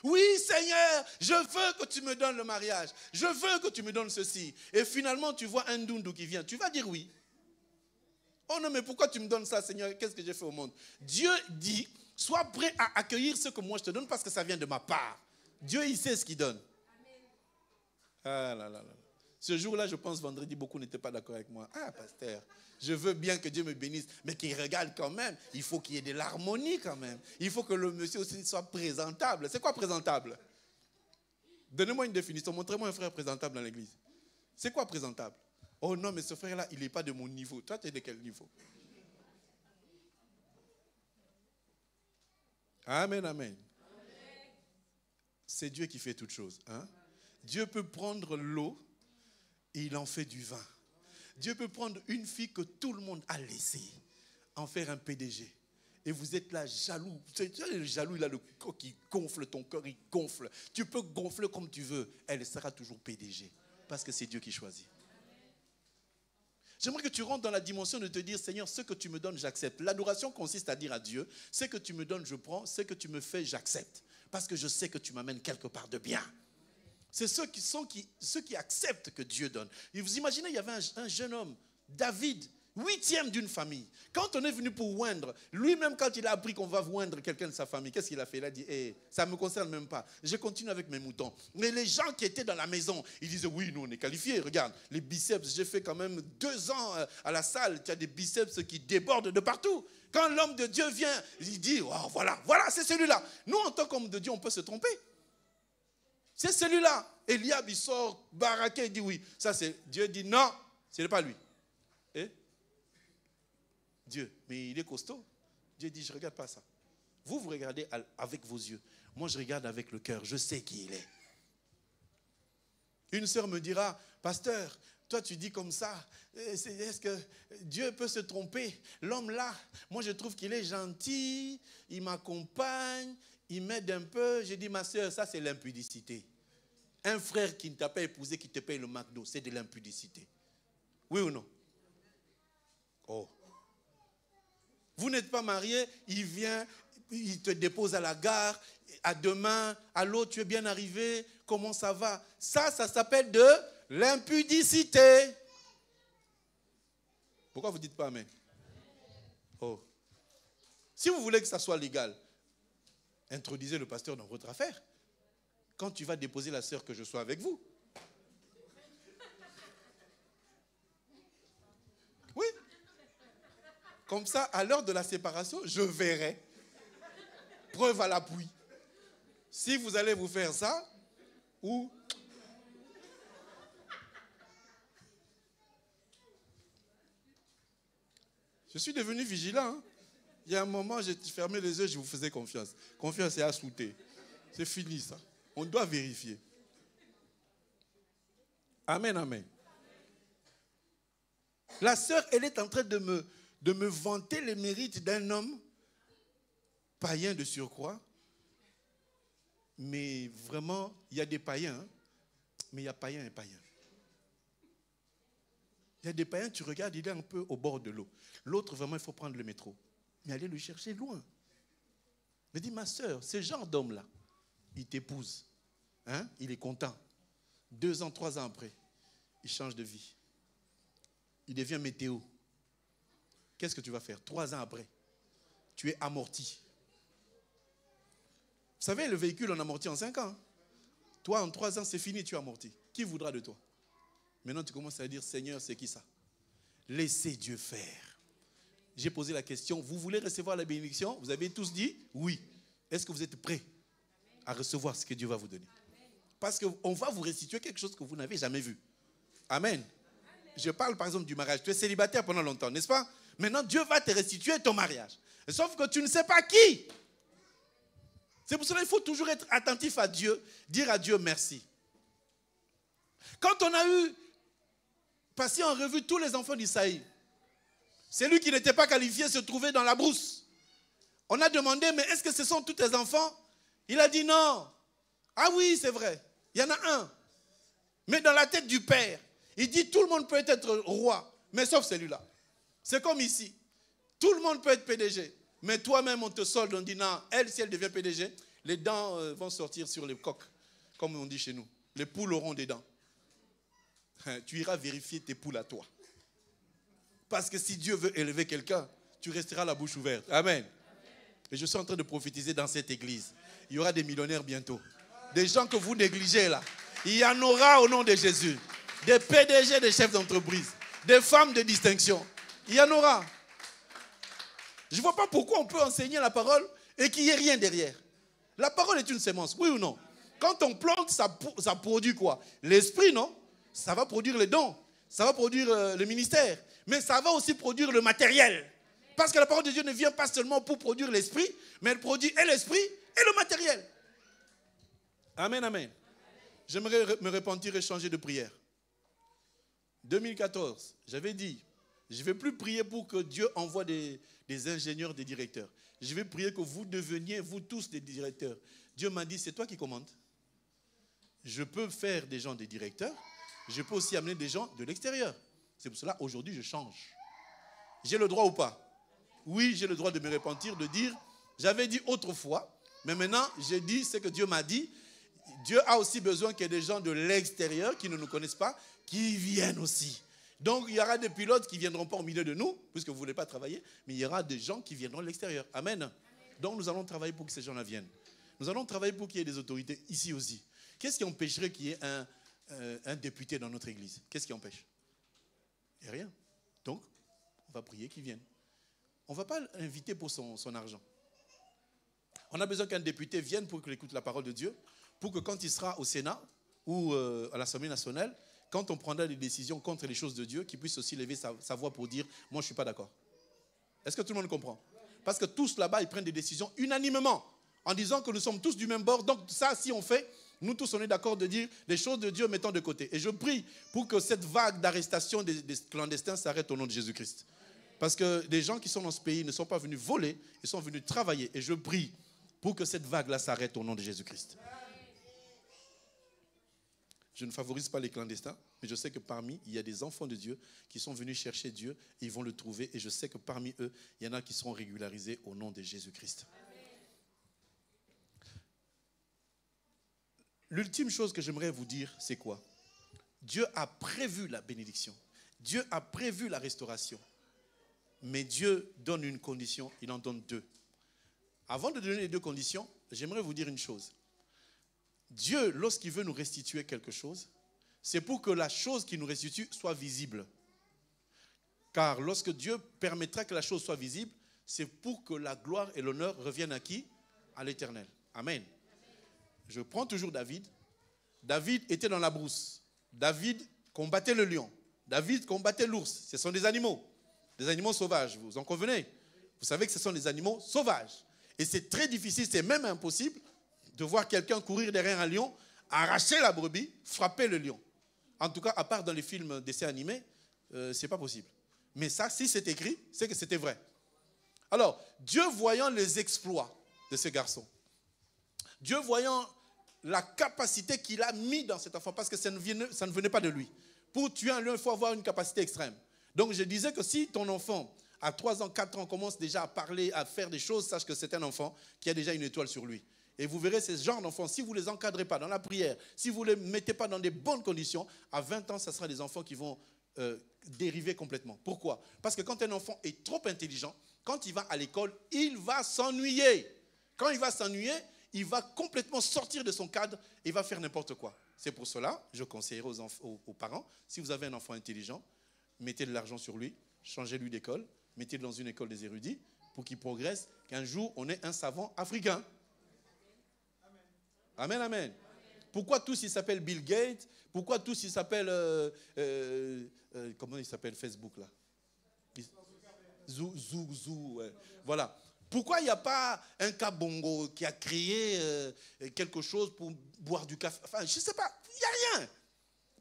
Oui, Seigneur, je veux que tu me donnes le mariage. Je veux que tu me donnes ceci. Et finalement, tu vois un doundou qui vient. Tu vas dire oui. Oh non, mais pourquoi tu me donnes ça, Seigneur? Qu'est-ce que j'ai fait au monde? Dieu dit, sois prêt à accueillir ce que moi je te donne parce que ça vient de ma part. Dieu, il sait ce qu'il donne. Ah là là là. Ce jour-là, je pense, vendredi, beaucoup n'étaient pas d'accord avec moi. Ah, pasteur, je veux bien que Dieu me bénisse, mais qu'il regarde quand même. Il faut qu'il y ait de l'harmonie quand même. Il faut que le monsieur aussi soit présentable. C'est quoi présentable? Donnez-moi une définition. Montrez-moi un frère présentable dans l'église. C'est quoi présentable? Oh non, mais ce frère-là, il n'est pas de mon niveau. Toi, tu es de quel niveau? Amen, amen. C'est Dieu qui fait toutes choses. Hein? Dieu peut prendre l'eau et il en fait du vin. Dieu peut prendre une fille que tout le monde a laissée, en faire un PDG. Et vous êtes là jaloux. Le jaloux, il a le corps qui gonfle, ton corps il gonfle. Tu peux gonfler comme tu veux. Elle sera toujours PDG. Parce que c'est Dieu qui choisit. J'aimerais que tu rentres dans la dimension de te dire, Seigneur, ce que tu me donnes, j'accepte. L'adoration consiste à dire à Dieu, ce que tu me donnes, je prends. Ce que tu me fais, j'accepte. Parce que je sais que tu m'amènes quelque part de bien. C'est ceux qui acceptent que Dieu donne. Et vous imaginez, il y avait un jeune homme, David, 8e d'une famille. Quand on est venu pour oindre, lui-même quand il a appris qu'on va oindre quelqu'un de sa famille, qu'est-ce qu'il a fait? Il a dit, ça ne me concerne même pas. Je continue avec mes moutons. Mais les gens qui étaient dans la maison, ils disaient, oui, nous on est qualifiés. Regarde, les biceps, j'ai fait quand même 2 ans à la salle. Tu as des biceps qui débordent de partout. Quand l'homme de Dieu vient, il dit, oh, voilà, c'est celui-là. Nous, en tant qu'homme de Dieu, on peut se tromper. C'est celui-là. Eliab, il sort, baraqué, il dit oui. Ça, c'est Dieu dit non, ce n'est pas lui. Dieu, mais il est costaud. Dieu dit, je ne regarde pas ça. Vous regardez avec vos yeux. Moi, je regarde avec le cœur. Je sais qui il est. Une sœur me dira, pasteur, toi, tu dis comme ça. Est-ce que Dieu peut se tromper? L'homme là, moi, je trouve qu'il est gentil. Il m'accompagne. Il m'aide un peu. J'ai dit, ma sœur, ça, c'est l'impudicité. Un frère qui ne t'a pas épousé, qui te paye le McDo, c'est de l'impudicité. Oui ou non? Oh. Vous n'êtes pas marié, il vient, il te dépose à la gare, à demain, allô, tu es bien arrivé, comment ça va? Ça s'appelle de l'impudicité. Pourquoi vous ne dites pas amen? Oh. Si vous voulez que ça soit légal, introduisez le pasteur dans votre affaire. Quand tu vas déposer la sœur, que je sois avec vous. Oui. Comme ça, à l'heure de la séparation, je verrai. Preuve à l'appui. Si vous allez vous faire ça, ou... Je suis devenu vigilant. Hein? Il y a un moment, j'ai fermé les yeux, je vous faisais confiance. Confiance est assouté. C'est fini ça. On doit vérifier. Amen, amen. La sœur, elle est en train de me vanter les mérites d'un homme païen de surcroît. Mais vraiment, il y a des païens, hein? Mais il y a païens et païens. Il y a des païens, tu regardes, il est un peu au bord de l'eau. L'autre, vraiment, il faut prendre le métro. Mais aller le chercher loin. Je dis, ma sœur, ce genre d'homme-là, il t'épouse. Hein? Il est content. 2 ans, 3 ans après, il change de vie. Il devient météo. Qu'est-ce que tu vas faire? 3 ans après, tu es amorti. Vous savez, le véhicule, on amortit en 5 ans. Toi, en 3 ans, c'est fini, tu as amorti. Qui voudra de toi? Maintenant, tu commences à dire, Seigneur, c'est qui ça? Laissez Dieu faire. J'ai posé la question, vous voulez recevoir la bénédiction? Vous avez tous dit oui. Est-ce que vous êtes prêts à recevoir ce que Dieu va vous donner? Parce qu'on va vous restituer quelque chose que vous n'avez jamais vu. Amen. Je parle par exemple du mariage. Tu es célibataire pendant longtemps, n'est-ce pas? Maintenant, Dieu va te restituer ton mariage. Sauf que tu ne sais pas qui. C'est pour cela qu'il faut toujours être attentif à Dieu, dire à Dieu merci. Quand on a passé en revue tous les enfants d'Isaïe, celui qui n'était pas qualifié se trouvait dans la brousse. On a demandé, mais est-ce que ce sont tous tes enfants? Il a dit non. Ah oui, c'est vrai. Il y en a un. Mais dans la tête du père, il dit tout le monde peut être roi, mais sauf celui-là. C'est comme ici. Tout le monde peut être PDG. Mais toi-même, on te solde, on dit non, elle, si elle devient PDG, les dents vont sortir sur les coques, comme on dit chez nous. Les poules auront des dents. Tu iras vérifier tes poules à toi. Parce que si Dieu veut élever quelqu'un, tu resteras la bouche ouverte. Amen. Et je suis en train de prophétiser dans cette église. Il y aura des millionnaires bientôt. Des gens que vous négligez là. Il y en aura au nom de Jésus. Des PDG, des chefs d'entreprise. Des femmes de distinction. Il y en aura. Je ne vois pas pourquoi on peut enseigner la parole et qu'il n'y ait rien derrière. La parole est une sémence, oui ou non? Quand on plante, ça produit quoi? L'esprit, non? Ça va produire les dons. Ça va produire le ministère. Mais ça va aussi produire le matériel. Parce que la parole de Dieu ne vient pas seulement pour produire l'esprit, mais elle produit et l'esprit et le matériel. Amen, amen. J'aimerais me repentir et changer de prière. 2014, j'avais dit, je ne vais plus prier pour que Dieu envoie des ingénieurs, des directeurs. Je vais prier que vous deveniez, vous tous, des directeurs. Dieu m'a dit, c'est toi qui commandes. Je peux faire des gens des directeurs. Je peux aussi amener des gens de l'extérieur. C'est pour cela, aujourd'hui, je change. J'ai le droit ou pas? Oui, j'ai le droit de me repentir, de dire, j'avais dit autrefois, mais maintenant, j'ai dit ce que Dieu m'a dit. Dieu a aussi besoin qu'il y ait des gens de l'extérieur qui ne nous connaissent pas, qui viennent aussi. Donc, il y aura des pilotes qui ne viendront pas au milieu de nous, puisque vous ne voulez pas travailler, mais il y aura des gens qui viendront de l'extérieur. Amen. Donc, nous allons travailler pour que ces gens-là viennent. Nous allons travailler pour qu'il y ait des autorités ici aussi. Qu'est-ce qui empêcherait qu'il y ait un député dans notre église? Qu'est-ce qui empêche? Il n'y a rien. Donc, on va prier qu'il vienne. On ne va pas l'inviter pour son argent. On a besoin qu'un député vienne pour qu'il écoute la parole de Dieu, pour que quand il sera au Sénat ou à l'Assemblée nationale, quand on prendra des décisions contre les choses de Dieu, qu'il puisse aussi lever sa voix pour dire « moi je ne suis pas d'accord ». Est-ce que tout le monde comprend? Parce que tous là-bas, ils prennent des décisions unanimement, en disant que nous sommes tous du même bord. Donc ça, si on fait, nous tous, on est d'accord de dire les choses de Dieu mettant de côté. Et je prie pour que cette vague d'arrestation des clandestins s'arrête au nom de Jésus-Christ. Parce que les gens qui sont dans ce pays ne sont pas venus voler, ils sont venus travailler. Et je prie pour que cette vague-là s'arrête au nom de Jésus-Christ. Je ne favorise pas les clandestins, mais je sais que parmi, il y a des enfants de Dieu qui sont venus chercher Dieu et ils vont le trouver. Et je sais que parmi eux, il y en a qui seront régularisés au nom de Jésus-Christ. L'ultime chose que j'aimerais vous dire, c'est quoi? Dieu a prévu la bénédiction. Dieu a prévu la restauration. Mais Dieu donne une condition, il en donne deux. Avant de donner les deux conditions, j'aimerais vous dire une chose. Dieu, lorsqu'il veut nous restituer quelque chose, c'est pour que la chose qui nous restitue soit visible. Car lorsque Dieu permettra que la chose soit visible, c'est pour que la gloire et l'honneur reviennent à qui? À l'Éternel. Amen. Je prends toujours David. David était dans la brousse. David combattait le lion. David combattait l'ours. Ce sont des animaux sauvages, vous en convenez? Vous savez que ce sont des animaux sauvages. Et c'est très difficile, c'est même impossible de voir quelqu'un courir derrière un lion, arracher la brebis, frapper le lion. En tout cas, à part dans les films d'essais animés, ce n'est pas possible. Mais ça, si c'est écrit, c'est que c'était vrai. Alors, Dieu voyant les exploits de ce garçon, Dieu voyant la capacité qu'il a mis dans cet enfant, parce que ça ne venait pas de lui. Pour tuer un lion, il faut avoir une capacité extrême. Donc, je disais que si ton enfant, à 3 ans, 4 ans, commence déjà à parler, à faire des choses, sache que c'est un enfant qui a déjà une étoile sur lui. Et vous verrez ces genres d'enfants, si vous ne les encadrez pas dans la prière, si vous ne les mettez pas dans des bonnes conditions, à 20 ans, ce sera des enfants qui vont dériver complètement. Pourquoi? Parce que quand un enfant est trop intelligent, quand il va à l'école, il va s'ennuyer. Quand il va s'ennuyer, il va complètement sortir de son cadre et va faire n'importe quoi. C'est pour cela, je conseillerais aux parents, si vous avez un enfant intelligent, mettez de l'argent sur lui, changez-lui d'école, mettez-le dans une école des érudits pour qu'il progresse, qu'un jour on ait un savant africain. Amen, amen. Pourquoi tous ils s'appellent Bill Gates? Pourquoi tous ils s'appellent comment il s'appelle Facebook là? Zou, ouais. Voilà. Pourquoi il n'y a pas un Kabongo qui a créé quelque chose pour boire du café? Enfin, je ne sais pas, il n'y a rien.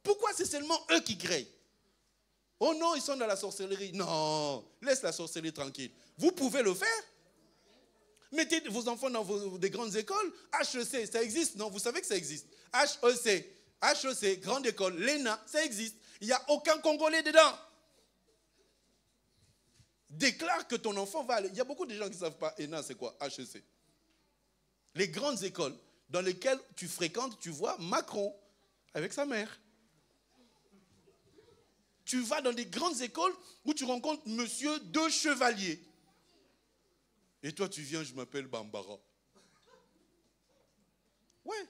Pourquoi c'est seulement eux qui créent? Oh non, ils sont dans la sorcellerie. Non, laisse la sorcellerie tranquille. Vous pouvez le faire. Mettez vos enfants dans des grandes écoles. HEC, ça existe? Non, vous savez que ça existe. HEC, grande école, l'ENA, ça existe. Il n'y a aucun Congolais dedans. Déclare que ton enfant va aller. Il y a beaucoup de gens qui ne savent pas ENA, c'est quoi? HEC. Les grandes écoles dans lesquelles tu fréquentes, tu vois Macron avec sa mère. Tu vas dans des grandes écoles où tu rencontres Monsieur De Chevalier. Et toi, tu viens, je m'appelle Bambara. Ouais.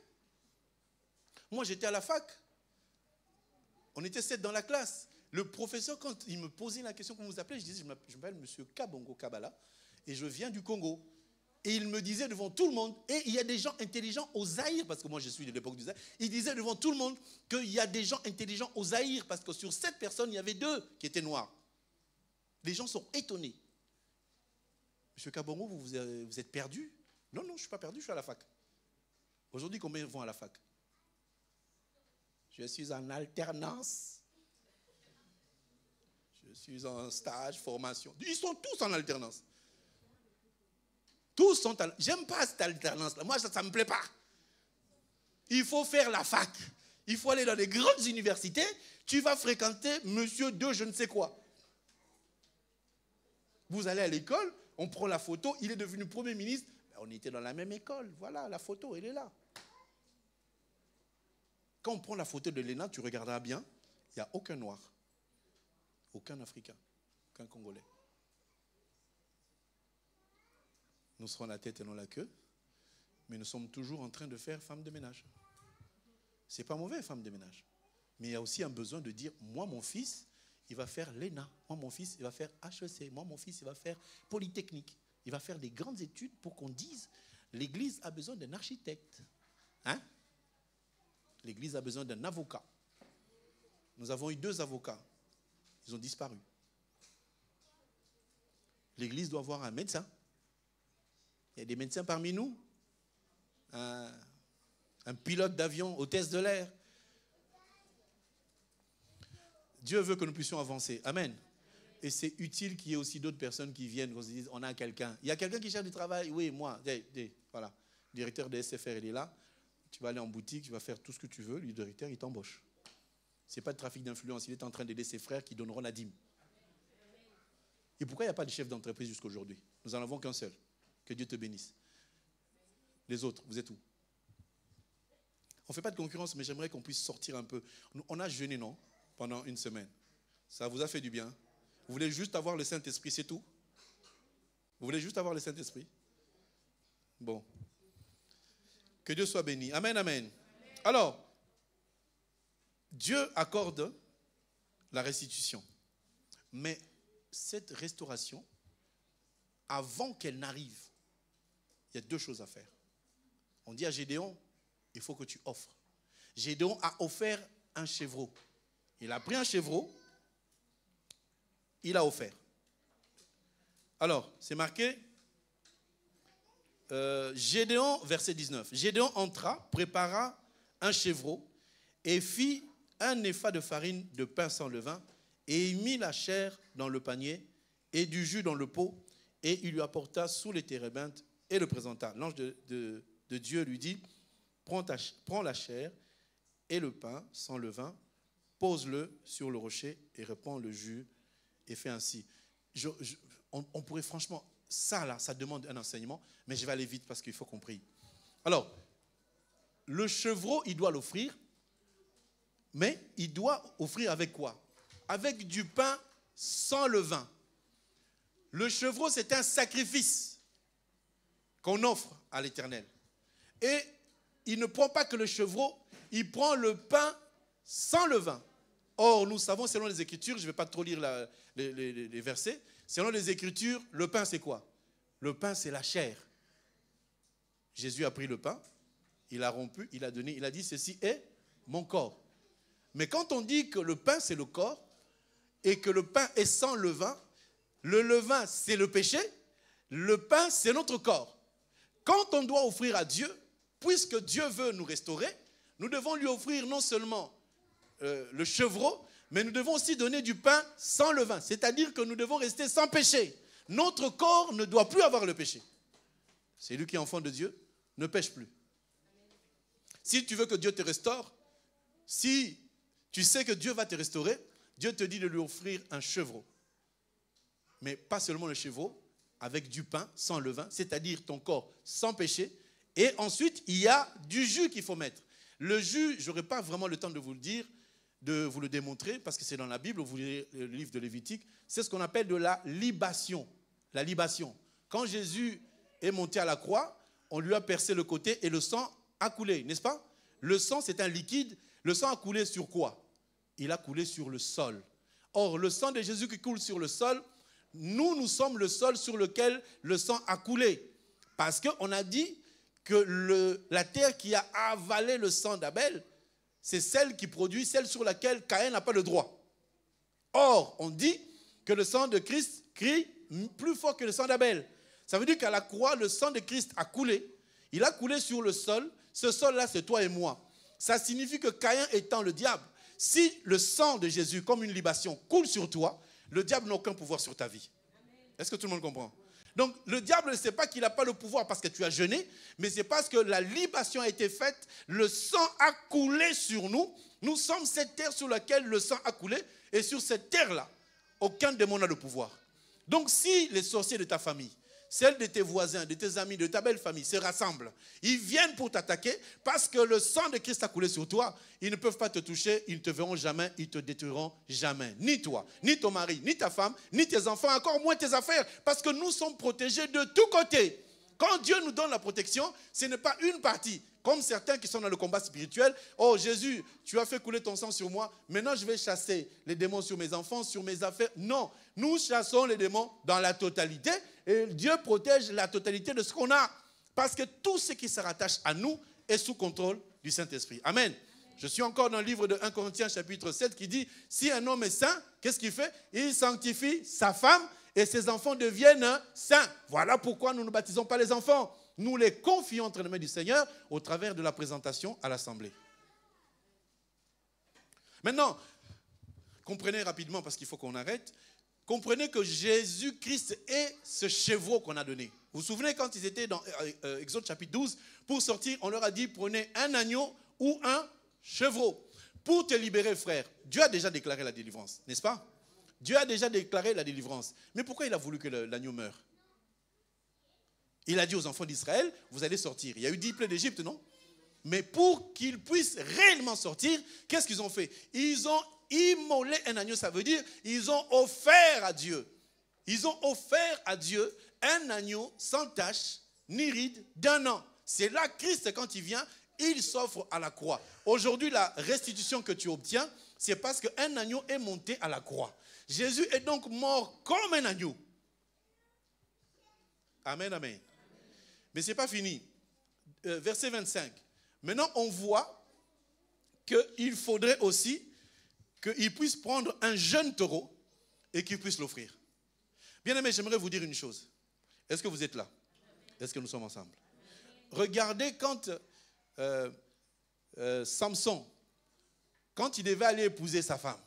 Moi, j'étais à la fac. On était 7 dans la classe. Le professeur, quand il me posait la question, comment vous appelez, je disais, je m'appelle Monsieur Kabongo Kabala et je viens du Congo. Et il me disait devant tout le monde, et il y a des gens intelligents au Zaïre, parce que moi je suis de l'époque du Zaïre, il disait devant tout le monde qu'il y a des gens intelligents au Zaïre, parce que sur 7 personnes, il y avait 2 qui étaient noirs. Les gens sont étonnés. Monsieur Kabongo, vous êtes perdu? Non, je ne suis pas perdu, je suis à la fac. Aujourd'hui, combien vont à la fac? Je suis en alternance. Je suis en stage, formation. Ils sont tous en alternance. Tous sont en... J'aime pas cette alternance-là. Moi, ça ne me plaît pas. Il faut faire la fac. Il faut aller dans les grandes universités. Tu vas fréquenter monsieur de je ne sais quoi. Vous allez à l'école, on prend la photo, il est devenu Premier ministre. On était dans la même école. Voilà, la photo, elle est là. Quand on prend la photo de l'ENA, tu regarderas bien, il n'y a aucun noir. Aucun Africain, aucun Congolais. Nous serons la tête et non la queue, mais nous sommes toujours en train de faire femme de ménage. Ce n'est pas mauvais, femme de ménage. Mais il y a aussi un besoin de dire, moi, mon fils, il va faire l'ENA. Moi, mon fils, il va faire HEC. Moi, mon fils, il va faire Polytechnique. Il va faire des grandes études pour qu'on dise, l'Église a besoin d'un architecte. Hein? L'Église a besoin d'un avocat. Nous avons eu 2 avocats. Ils ont disparu. L'Église doit avoir un médecin. Il y a des médecins parmi nous. Un pilote d'avion, hôtesse de l'air. Dieu veut que nous puissions avancer. Amen. Et c'est utile qu'il y ait aussi d'autres personnes qui viennent, qu'on se dise, on a quelqu'un. Il y a quelqu'un qui cherche du travail? Oui, moi. Voilà. Le directeur de SFR, il est là. Tu vas aller en boutique, tu vas faire tout ce que tu veux. Le directeur, il t'embauche. Ce n'est pas de trafic d'influence. Il est en train d'aider ses frères qui donneront la dîme. Et pourquoi il n'y a pas de chef d'entreprise jusqu'à aujourd'hui? Nous n'en avons qu'un seul. Que Dieu te bénisse. Les autres, vous êtes où? On ne fait pas de concurrence, mais j'aimerais qu'on puisse sortir un peu. On a jeûné, non? Pendant une semaine. Ça vous a fait du bien? Vous voulez juste avoir le Saint-Esprit, c'est tout? Vous voulez juste avoir le Saint-Esprit? Bon. Que Dieu soit béni. Amen, amen. Alors, Dieu accorde la restitution. Mais cette restauration, avant qu'elle n'arrive, il y a 2 choses à faire. On dit à Gédéon, il faut que tu offres. Gédéon a offert un chevreau. Il a pris un chevreau, il a offert. Alors, c'est marqué, Gédéon, verset 19. Gédéon entra, prépara un chevreau et fit un épha de farine de pain sans levain et il mit la chair dans le panier et du jus dans le pot et il lui apporta sous les térébinthes et le présenta. L'ange de Dieu lui dit, prends la chair et le pain sans levain, pose-le sur le rocher et répands le jus et fais ainsi. On pourrait franchement, ça là, ça demande un enseignement, mais je vais aller vite parce qu'il faut qu'on prie. Alors, le chevreau, il doit l'offrir, mais il doit offrir avec quoi? Avec du pain sans levain. Le chevreau, c'est un sacrifice qu'on offre à l'Éternel. et il ne prend pas que le chevreau, il prend le pain sans levain. Or, nous savons, selon les Écritures, je ne vais pas trop lire les versets, selon les Écritures, le pain c'est quoi? Le pain c'est la chair. Jésus a pris le pain, il a rompu, il a donné, il a dit ceci est mon corps. Mais quand on dit que le pain c'est le corps et que le pain est sans levain, le levain c'est le péché, le pain c'est notre corps. Quand on doit offrir à Dieu, puisque Dieu veut nous restaurer, nous devons lui offrir non seulement le chevreau, mais nous devons aussi donner du pain sans levain. C'est-à-dire que nous devons rester sans péché. Notre corps ne doit plus avoir le péché. C'est lui qui est enfant de Dieu, ne pêche plus. Si tu veux que Dieu te restaure, si tu sais que Dieu va te restaurer, Dieu te dit de lui offrir un chevreau. Mais pas seulement le chevreau, avec du pain sans levain, c'est-à-dire ton corps sans péché. Et ensuite, il y a du jus qu'il faut mettre. Le jus, je n'aurai pas vraiment le temps de vous le dire, de vous le démontrer, parce que c'est dans la Bible, vous lisez le livre de Lévitique, c'est ce qu'on appelle de la libation. La libation. Quand Jésus est monté à la croix, on lui a percé le côté et le sang a coulé, n'est-ce pas? Le sang, c'est un liquide. Le sang a coulé sur quoi? Il a coulé sur le sol. Or, le sang de Jésus qui coule sur le sol, nous sommes le sol sur lequel le sang a coulé. Parce qu'on a dit que la terre qui a avalé le sang d'Abel, c'est celle qui produit, celle sur laquelle Caïn n'a pas le droit. Or, on dit que le sang de Christ crie plus fort que le sang d'Abel. Ça veut dire qu'à la croix, le sang de Christ a coulé. Il a coulé sur le sol. Ce sol-là, c'est toi et moi. Ça signifie que Caïn étant le diable, si le sang de Jésus, comme une libation, coule sur toi, le diable n'a aucun pouvoir sur ta vie. Est-ce que tout le monde comprend? Donc, le diable ne sait pas qu'il n'a pas le pouvoir parce que tu as jeûné, mais c'est parce que la libation a été faite, le sang a coulé sur nous. Nous sommes cette terre sur laquelle le sang a coulé, et sur cette terre-là, aucun démon n'a le pouvoir. Donc, si les sorciers de ta famille, celles de tes voisins, de tes amis, de ta belle famille se rassemblent, ils viennent pour t'attaquer parce que le sang de Christ a coulé sur toi, ils ne peuvent pas te toucher, ils ne te verront jamais, ils ne te détruiront jamais. Ni toi, ni ton mari, ni ta femme, ni tes enfants, encore moins tes affaires, parce que nous sommes protégés de tous côtés. Quand Dieu nous donne la protection, ce n'est pas une partie. Comme certains qui sont dans le combat spirituel, oh Jésus, tu as fait couler ton sang sur moi, maintenant je vais chasser les démons sur mes enfants, sur mes affaires. Non, nous chassons les démons dans la totalité et Dieu protège la totalité de ce qu'on a. Parce que tout ce qui se rattache à nous est sous contrôle du Saint-Esprit. Amen. Je suis encore dans le livre de 1 Corinthiens chapitre 7 qui dit, si un homme est saint, qu'est-ce qu'il fait? Il sanctifie sa femme et ses enfants deviennent saints. Voilà pourquoi nous ne baptisons pas les enfants. Nous les confions entre les mains du Seigneur au travers de la présentation à l'Assemblée. Maintenant, comprenez rapidement parce qu'il faut qu'on arrête. Comprenez que Jésus-Christ est ce chevreau qu'on a donné. Vous vous souvenez quand ils étaient dans Exode chapitre 12, pour sortir, on leur a dit prenez un agneau ou un chevreau. Pour te libérer, frère, Dieu a déjà déclaré la délivrance, n'est-ce pas? Dieu a déjà déclaré la délivrance. Mais pourquoi il a voulu que l'agneau meure? Il a dit aux enfants d'Israël, vous allez sortir. Il y a eu 10 plaies d'Égypte, non? Mais pour qu'ils puissent réellement sortir, qu'est-ce qu'ils ont fait? Ils ont immolé un agneau, ça veut dire ils ont offert à Dieu. Ils ont offert à Dieu un agneau sans tache ni ride d'1 an. C'est là Christ, quand il vient, il s'offre à la croix. Aujourd'hui, la restitution que tu obtiens, c'est parce qu'un agneau est monté à la croix. Jésus est donc mort comme un agneau. Amen, amen. Mais ce n'est pas fini. Verset 25. Maintenant, on voit qu'il faudrait aussi qu'il puisse prendre un jeune taureau et qu'il puisse l'offrir. Bien aimé, j'aimerais vous dire une chose. Est-ce que vous êtes là? Est-ce que nous sommes ensemble? Regardez quand Samson, quand il devait aller épouser sa femme,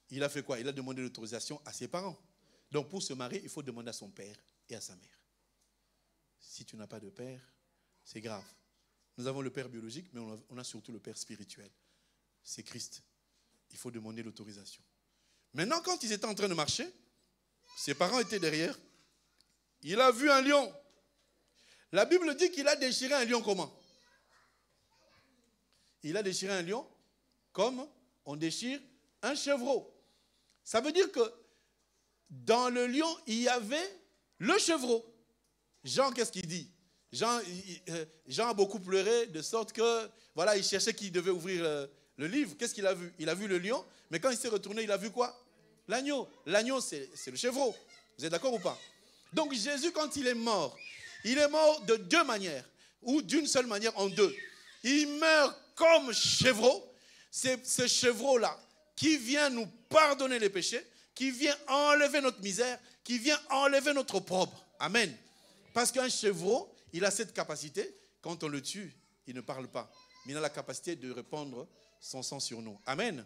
il a fait quoi? Il a demandé l'autorisation à ses parents. Donc pour se marier, il faut demander à son père et à sa mère. Si tu n'as pas de père, c'est grave. Nous avons le père biologique, mais on a surtout le père spirituel. C'est Christ. Il faut demander l'autorisation. Maintenant, quand ils étaient en train de marcher, ses parents étaient derrière. Il a vu un lion. La Bible dit qu'il a déchiré un lion comment? Il a déchiré un lion comme on déchire un chevreau. Ça veut dire que dans le lion, il y avait le chevreau. Jean, qu'est-ce qu'il dit? Jean a beaucoup pleuré, de sorte que, voilà, il cherchait qui devait ouvrir le livre. Qu'est-ce qu'il a vu? Il a vu le lion, mais quand il s'est retourné, il a vu quoi? L'agneau. L'agneau, c'est le chevreau. Vous êtes d'accord ou pas? Donc Jésus, quand il est mort de deux manières, ou d'une seule manière en deux. Il meurt comme chevreau. C'est ce chevreau-là qui vient nous pardonner les péchés, qui vient enlever notre misère, qui vient enlever notre opprobre. Amen. Parce qu'un chevreau, il a cette capacité, quand on le tue, il ne parle pas. Mais il a la capacité de répandre son sang sur nous. Amen.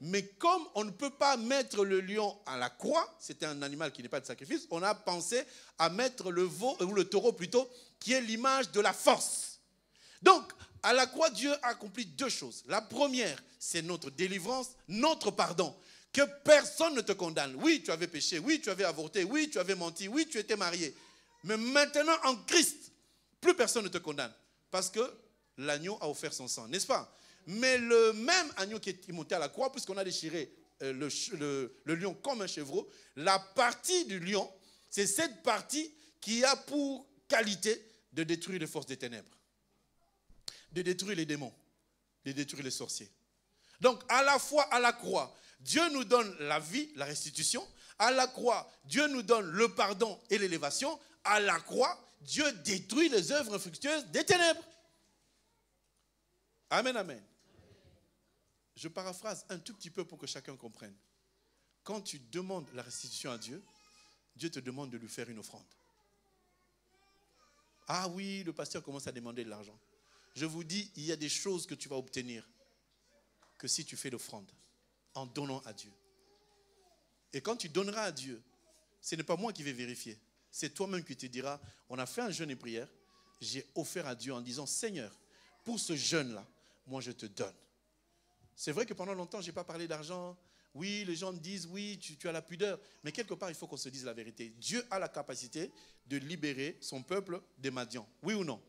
Mais comme on ne peut pas mettre le lion à la croix, c'était un animal qui n'est pas de sacrifice, on a pensé à mettre le veau, ou le taureau plutôt, qui est l'image de la force. Donc, à la croix, Dieu a accompli deux choses. La première, c'est notre délivrance, notre pardon. Que personne ne te condamne. Oui, tu avais péché, oui, tu avais avorté, oui, tu avais menti, oui, tu étais marié. Mais maintenant, en Christ, plus personne ne te condamne. Parce que l'agneau a offert son sang, n'est-ce pas? Mais le même agneau qui est monté à la croix, puisqu'on a déchiré le lion comme un chevreau, la partie du lion, c'est cette partie qui a pour qualité de détruire les forces des ténèbres, de détruire les démons, de détruire les sorciers. Donc, à la fois à la croix, Dieu nous donne la vie, la restitution. À la croix, Dieu nous donne le pardon et l'élévation. À la croix, Dieu détruit les œuvres infructueuses des ténèbres. Amen, amen. Je paraphrase un tout petit peu pour que chacun comprenne. Quand tu demandes la restitution à Dieu, Dieu te demande de lui faire une offrande. Ah oui, le pasteur commence à demander de l'argent. Je vous dis, il y a des choses que tu vas obtenir que si tu fais l'offrande en donnant à Dieu. Et quand tu donneras à Dieu, ce n'est pas moi qui vais vérifier. C'est toi-même qui te diras, on a fait un jeûne et prière, j'ai offert à Dieu en disant, Seigneur, pour ce jeûne-là, moi je te donne. C'est vrai que pendant longtemps, je n'ai pas parlé d'argent. Oui, les gens me disent, oui, tu as la pudeur. Mais quelque part, il faut qu'on se dise la vérité. Dieu a la capacité de libérer son peuple des Madians. Oui ou non?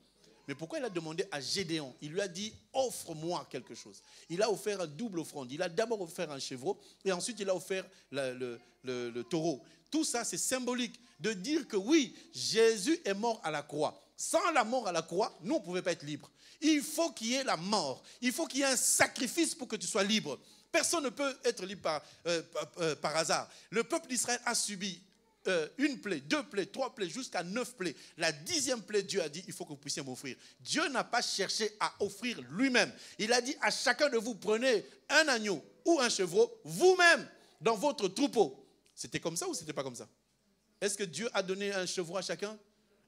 Mais pourquoi il a demandé à Gédéon? Il lui a dit, offre-moi quelque chose. Il a offert un double offrande. Il a d'abord offert un chevreau et ensuite il a offert le taureau. Tout ça, c'est symbolique de dire que oui, Jésus est mort à la croix. Sans la mort à la croix, nous, on ne pouvait pas être libres. Il faut qu'il y ait la mort. Il faut qu'il y ait un sacrifice pour que tu sois libre. Personne ne peut être libre par hasard. Le peuple d'Israël a subi une plaie, 2 plaies, 3 plaies, jusqu'à 9 plaies. La 10e plaie, Dieu a dit, il faut que vous puissiez m'offrir. Dieu n'a pas cherché à offrir lui-même. Il a dit à chacun de vous, prenez un agneau ou un chevreau, vous-même, dans votre troupeau. C'était comme ça ou c'était pas comme ça? Est-ce que Dieu a donné un chevreau à chacun?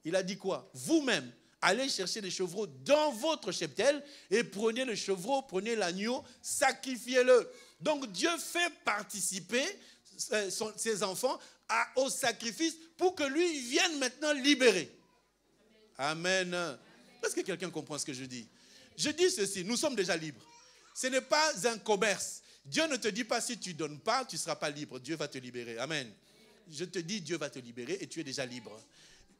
Il a dit quoi? Vous-même, allez chercher les chevreaux dans votre cheptel et prenez le chevreau, prenez l'agneau, sacrifiez-le. Donc Dieu fait participer ses enfants au sacrifice pour que lui vienne maintenant libérer. Amen. Est-ce que quelqu'un comprend ce que je dis? Je dis ceci, nous sommes déjà libres. Ce n'est pas un commerce. Dieu ne te dit pas si tu ne donnes pas, tu ne seras pas libre. Dieu va te libérer. Amen. Je te dis, Dieu va te libérer et tu es déjà libre.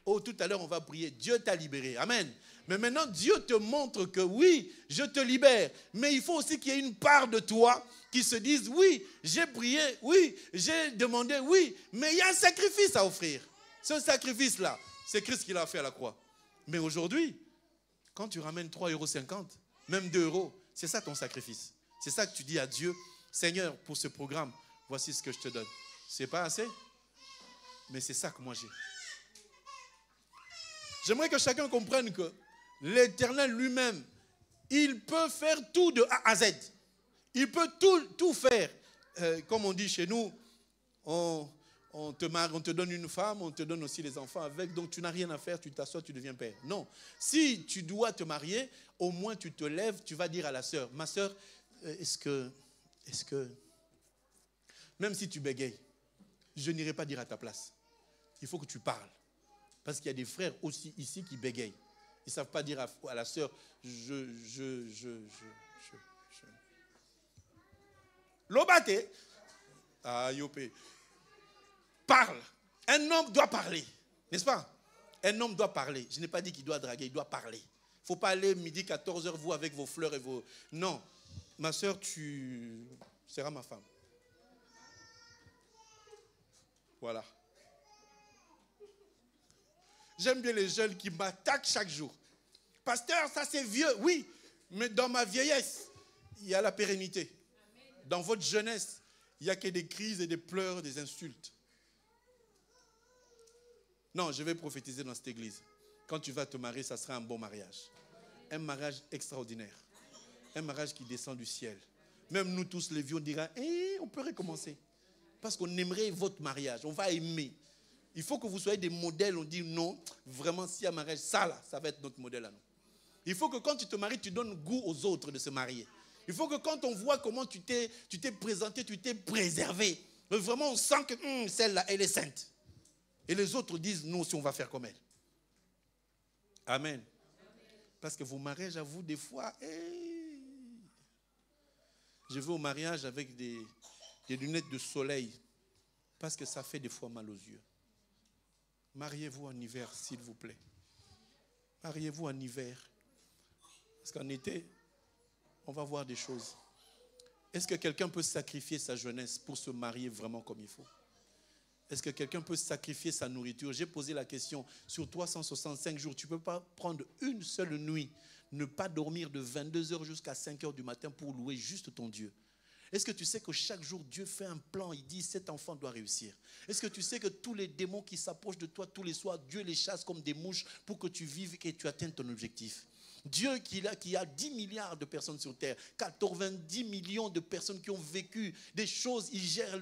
Oh, tout à l'heure, on va prier. Dieu t'a libéré. Amen. Mais maintenant, Dieu te montre que oui, je te libère. Mais il faut aussi qu'il y ait une part de toi qui se dise, oui, j'ai prié, oui, j'ai demandé, oui. Mais il y a un sacrifice à offrir. Ce sacrifice-là, c'est Christ qui l'a fait à la croix. Mais aujourd'hui, quand tu ramènes 3,50 €, même 2 €, c'est ça ton sacrifice. C'est ça que tu dis à Dieu, Seigneur, pour ce programme, voici ce que je te donne. C'est pas assez? Mais c'est ça que moi j'ai. J'aimerais que chacun comprenne que l'Éternel lui-même, il peut faire tout de A à Z. Il peut tout faire. Comme on dit chez nous, on te marie, on te donne une femme, on te donne aussi les enfants avec, donc tu n'as rien à faire, tu t'assois, tu deviens père. Non. Si tu dois te marier, au moins tu te lèves, tu vas dire à la sœur, ma sœur, est-ce que, même si tu bégayes, je n'irai pas dire à ta place. Il faut que tu parles. Parce qu'il y a des frères aussi ici qui bégayent. Ils ne savent pas dire à la sœur, L'obate, yopé. Parle. Un homme doit parler. N'est-ce pas? Un homme doit parler. Je n'ai pas dit qu'il doit draguer, il doit parler. Il ne faut pas aller midi 14h, vous avec vos fleurs et vos... Non. Ma sœur, tu seras ma femme. Voilà. J'aime bien les jeunes qui m'attaquent chaque jour. Pasteur, ça c'est vieux. Oui, mais dans ma vieillesse, il y a la pérennité. Dans votre jeunesse, il n'y a que des crises et des pleurs, des insultes. Non, je vais prophétiser dans cette église. Quand tu vas te marier, ça sera un bon mariage. Un mariage extraordinaire. Un mariage qui descend du ciel. Même nous tous les vieux, on dira, on peut recommencer. Parce qu'on aimerait votre mariage. On va aimer. Il faut que vous soyez des modèles. On dit non, vraiment, s'il y a un mariage, ça là, ça va être notre modèle à nous. Il faut que quand tu te maries, tu donnes goût aux autres de se marier. Il faut que quand on voit comment tu t'es présenté, tu t'es préservé. Vraiment, on sent que celle-là, elle est sainte. Et les autres disent, nous aussi, on va faire comme elle. Amen. Parce que vos mariages, à vous, des fois, je vais au mariage avec des lunettes de soleil. Parce que ça fait des fois mal aux yeux. Mariez-vous en hiver, s'il vous plaît. Mariez-vous en hiver. Parce qu'en été, on va voir des choses. Est-ce que quelqu'un peut sacrifier sa jeunesse pour se marier vraiment comme il faut? Est-ce que quelqu'un peut sacrifier sa nourriture? J'ai posé la question, sur 365 jours, tu ne peux pas prendre une seule nuit, ne pas dormir de 22h jusqu'à 5h du matin pour louer juste ton Dieu? Est-ce que tu sais que chaque jour, Dieu fait un plan, il dit, cet enfant doit réussir? Est-ce que tu sais que tous les démons qui s'approchent de toi tous les soirs, Dieu les chasse comme des mouches pour que tu vives et que tu atteignes ton objectif? Dieu qui a 10 milliards de personnes sur terre, 90 millions de personnes qui ont vécu des choses, il gère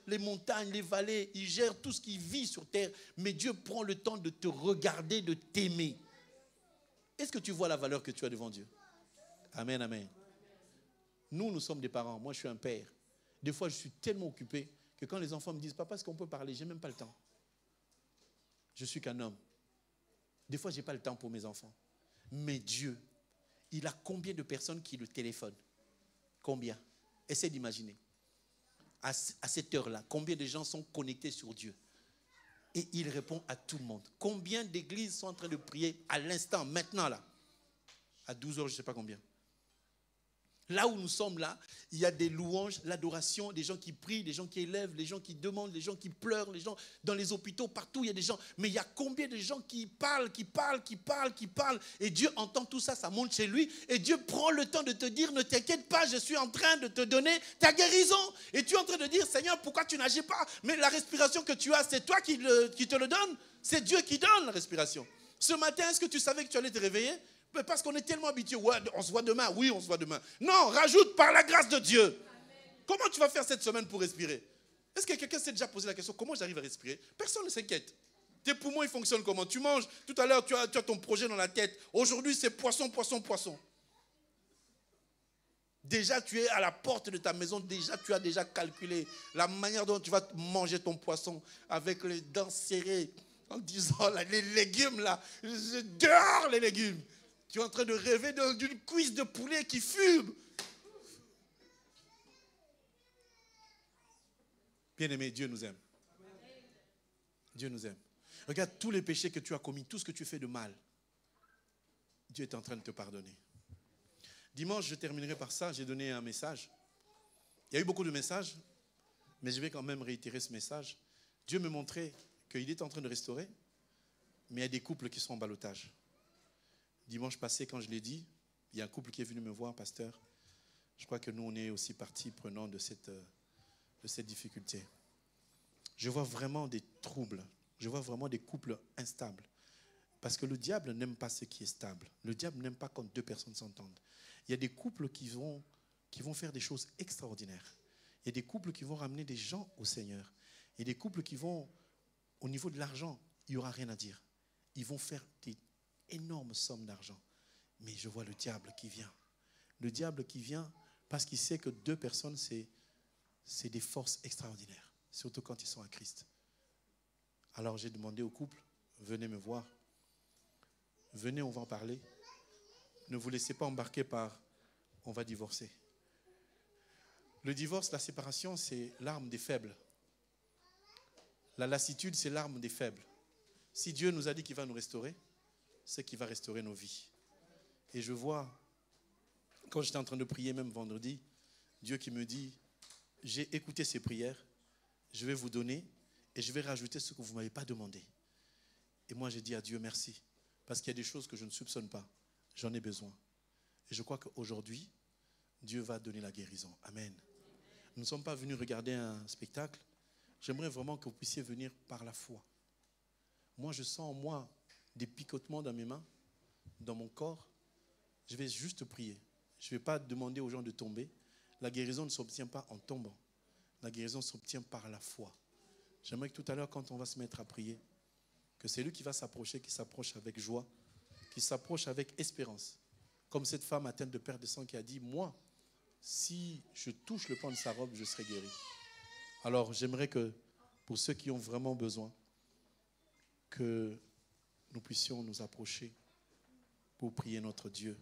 les montagnes, les vallées, il gère tout ce qui vit sur terre, mais Dieu prend le temps de te regarder, de t'aimer. Est-ce que tu vois la valeur que tu as devant Dieu? Amen, amen. Nous sommes des parents, moi je suis un père. Des fois je suis tellement occupé que quand les enfants me disent, papa, est-ce qu'on peut parler? Je n'ai même pas le temps. Je suis qu'un homme. Des fois je n'ai pas le temps pour mes enfants. Mais Dieu, il a combien de personnes qui le téléphonent? Combien? Essaie d'imaginer. À cette heure-là, combien de gens sont connectés sur Dieu? Et il répond à tout le monde. Combien d'églises sont en train de prier à l'instant, maintenant là? À 12 heures, je ne sais pas combien. Là où nous sommes là, il y a des louanges, l'adoration, des gens qui prient, des gens qui élèvent, les gens qui demandent, les gens qui pleurent, les gens dans les hôpitaux, partout il y a des gens. Mais il y a combien de gens qui parlent, et Dieu entend tout ça, ça monte chez lui, et Dieu prend le temps de te dire, ne t'inquiète pas, je suis en train de te donner ta guérison. Et tu es en train de dire, Seigneur, pourquoi tu n'agis pas? Mais la respiration que tu as, c'est toi qui te le donne, c'est Dieu qui donne la respiration. Ce matin, est-ce que tu savais que tu allais te réveiller? Parce qu'on est tellement habitué. Ouais, on se voit demain. Oui, on se voit demain. Non, rajoute par la grâce de Dieu. Amen. Comment tu vas faire cette semaine pour respirer? Est-ce que quelqu'un s'est déjà posé la question, comment j'arrive à respirer? Personne ne s'inquiète. Tes poumons, ils fonctionnent comment? Tu manges. Tout à l'heure, tu as ton projet dans la tête. Aujourd'hui, c'est poisson, poisson, poisson. Déjà, tu es à la porte de ta maison. Déjà, tu as déjà calculé la manière dont tu vas manger ton poisson avec les dents serrées. En disant, là, les légumes, là, je dehors les légumes. Tu es en train de rêver d'une cuisse de poulet qui fume. Bien-aimé, Dieu nous aime. Dieu nous aime. Regarde tous les péchés que tu as commis, tout ce que tu fais de mal. Dieu est en train de te pardonner. Dimanche, je terminerai par ça. J'ai donné un message. Il y a eu beaucoup de messages, mais je vais quand même réitérer ce message. Dieu me montrait qu'il est en train de restaurer, mais il y a des couples qui sont en ballottage. Dimanche passé, quand je l'ai dit, il y a un couple qui est venu me voir, pasteur. Je crois que nous, on est aussi partie prenante de cette difficulté. Je vois vraiment des troubles. Je vois vraiment des couples instables. Parce que le diable n'aime pas ce qui est stable. Le diable n'aime pas quand deux personnes s'entendent. Il y a des couples qui vont faire des choses extraordinaires. Il y a des couples qui vont ramener des gens au Seigneur. Il y a des couples qui vont, au niveau de l'argent, il n'y aura rien à dire. Ils vont faire des énormes sommes d'argent. Mais je vois le diable qui vient. Le diable qui vient parce qu'il sait que deux personnes, c'est des forces extraordinaires. Surtout quand ils sont à Christ. Alors j'ai demandé au couple, venez me voir. Venez, on va en parler. Ne vous laissez pas embarquer par on va divorcer. Le divorce, la séparation, c'est l'arme des faibles. La lassitude, c'est l'arme des faibles. Si Dieu nous a dit qu'il va nous restaurer, c'est qu'il va restaurer nos vies. Et je vois, quand j'étais en train de prier même vendredi, Dieu qui me dit, j'ai écouté ces prières, je vais vous donner et je vais rajouter ce que vous ne m'avez pas demandé. Et moi, j'ai dit à Dieu merci. Parce qu'il y a des choses que je ne soupçonne pas. J'en ai besoin. Et je crois qu'aujourd'hui, Dieu va donner la guérison. Amen. Nous ne sommes pas venus regarder un spectacle. J'aimerais vraiment que vous puissiez venir par la foi. Moi, je sens en moi des picotements dans mes mains, dans mon corps. Je vais juste prier. Je ne vais pas demander aux gens de tomber. La guérison ne s'obtient pas en tombant. La guérison s'obtient par la foi. J'aimerais que tout à l'heure, quand on va se mettre à prier, que c'est lui qui va s'approcher, qui s'approche avec joie, qui s'approche avec espérance. Comme cette femme atteinte de perte de sang qui a dit, moi, si je touche le pan de sa robe, je serai guéri. Alors, j'aimerais que, pour ceux qui ont vraiment besoin, que nous puissions nous approcher pour prier notre Dieu.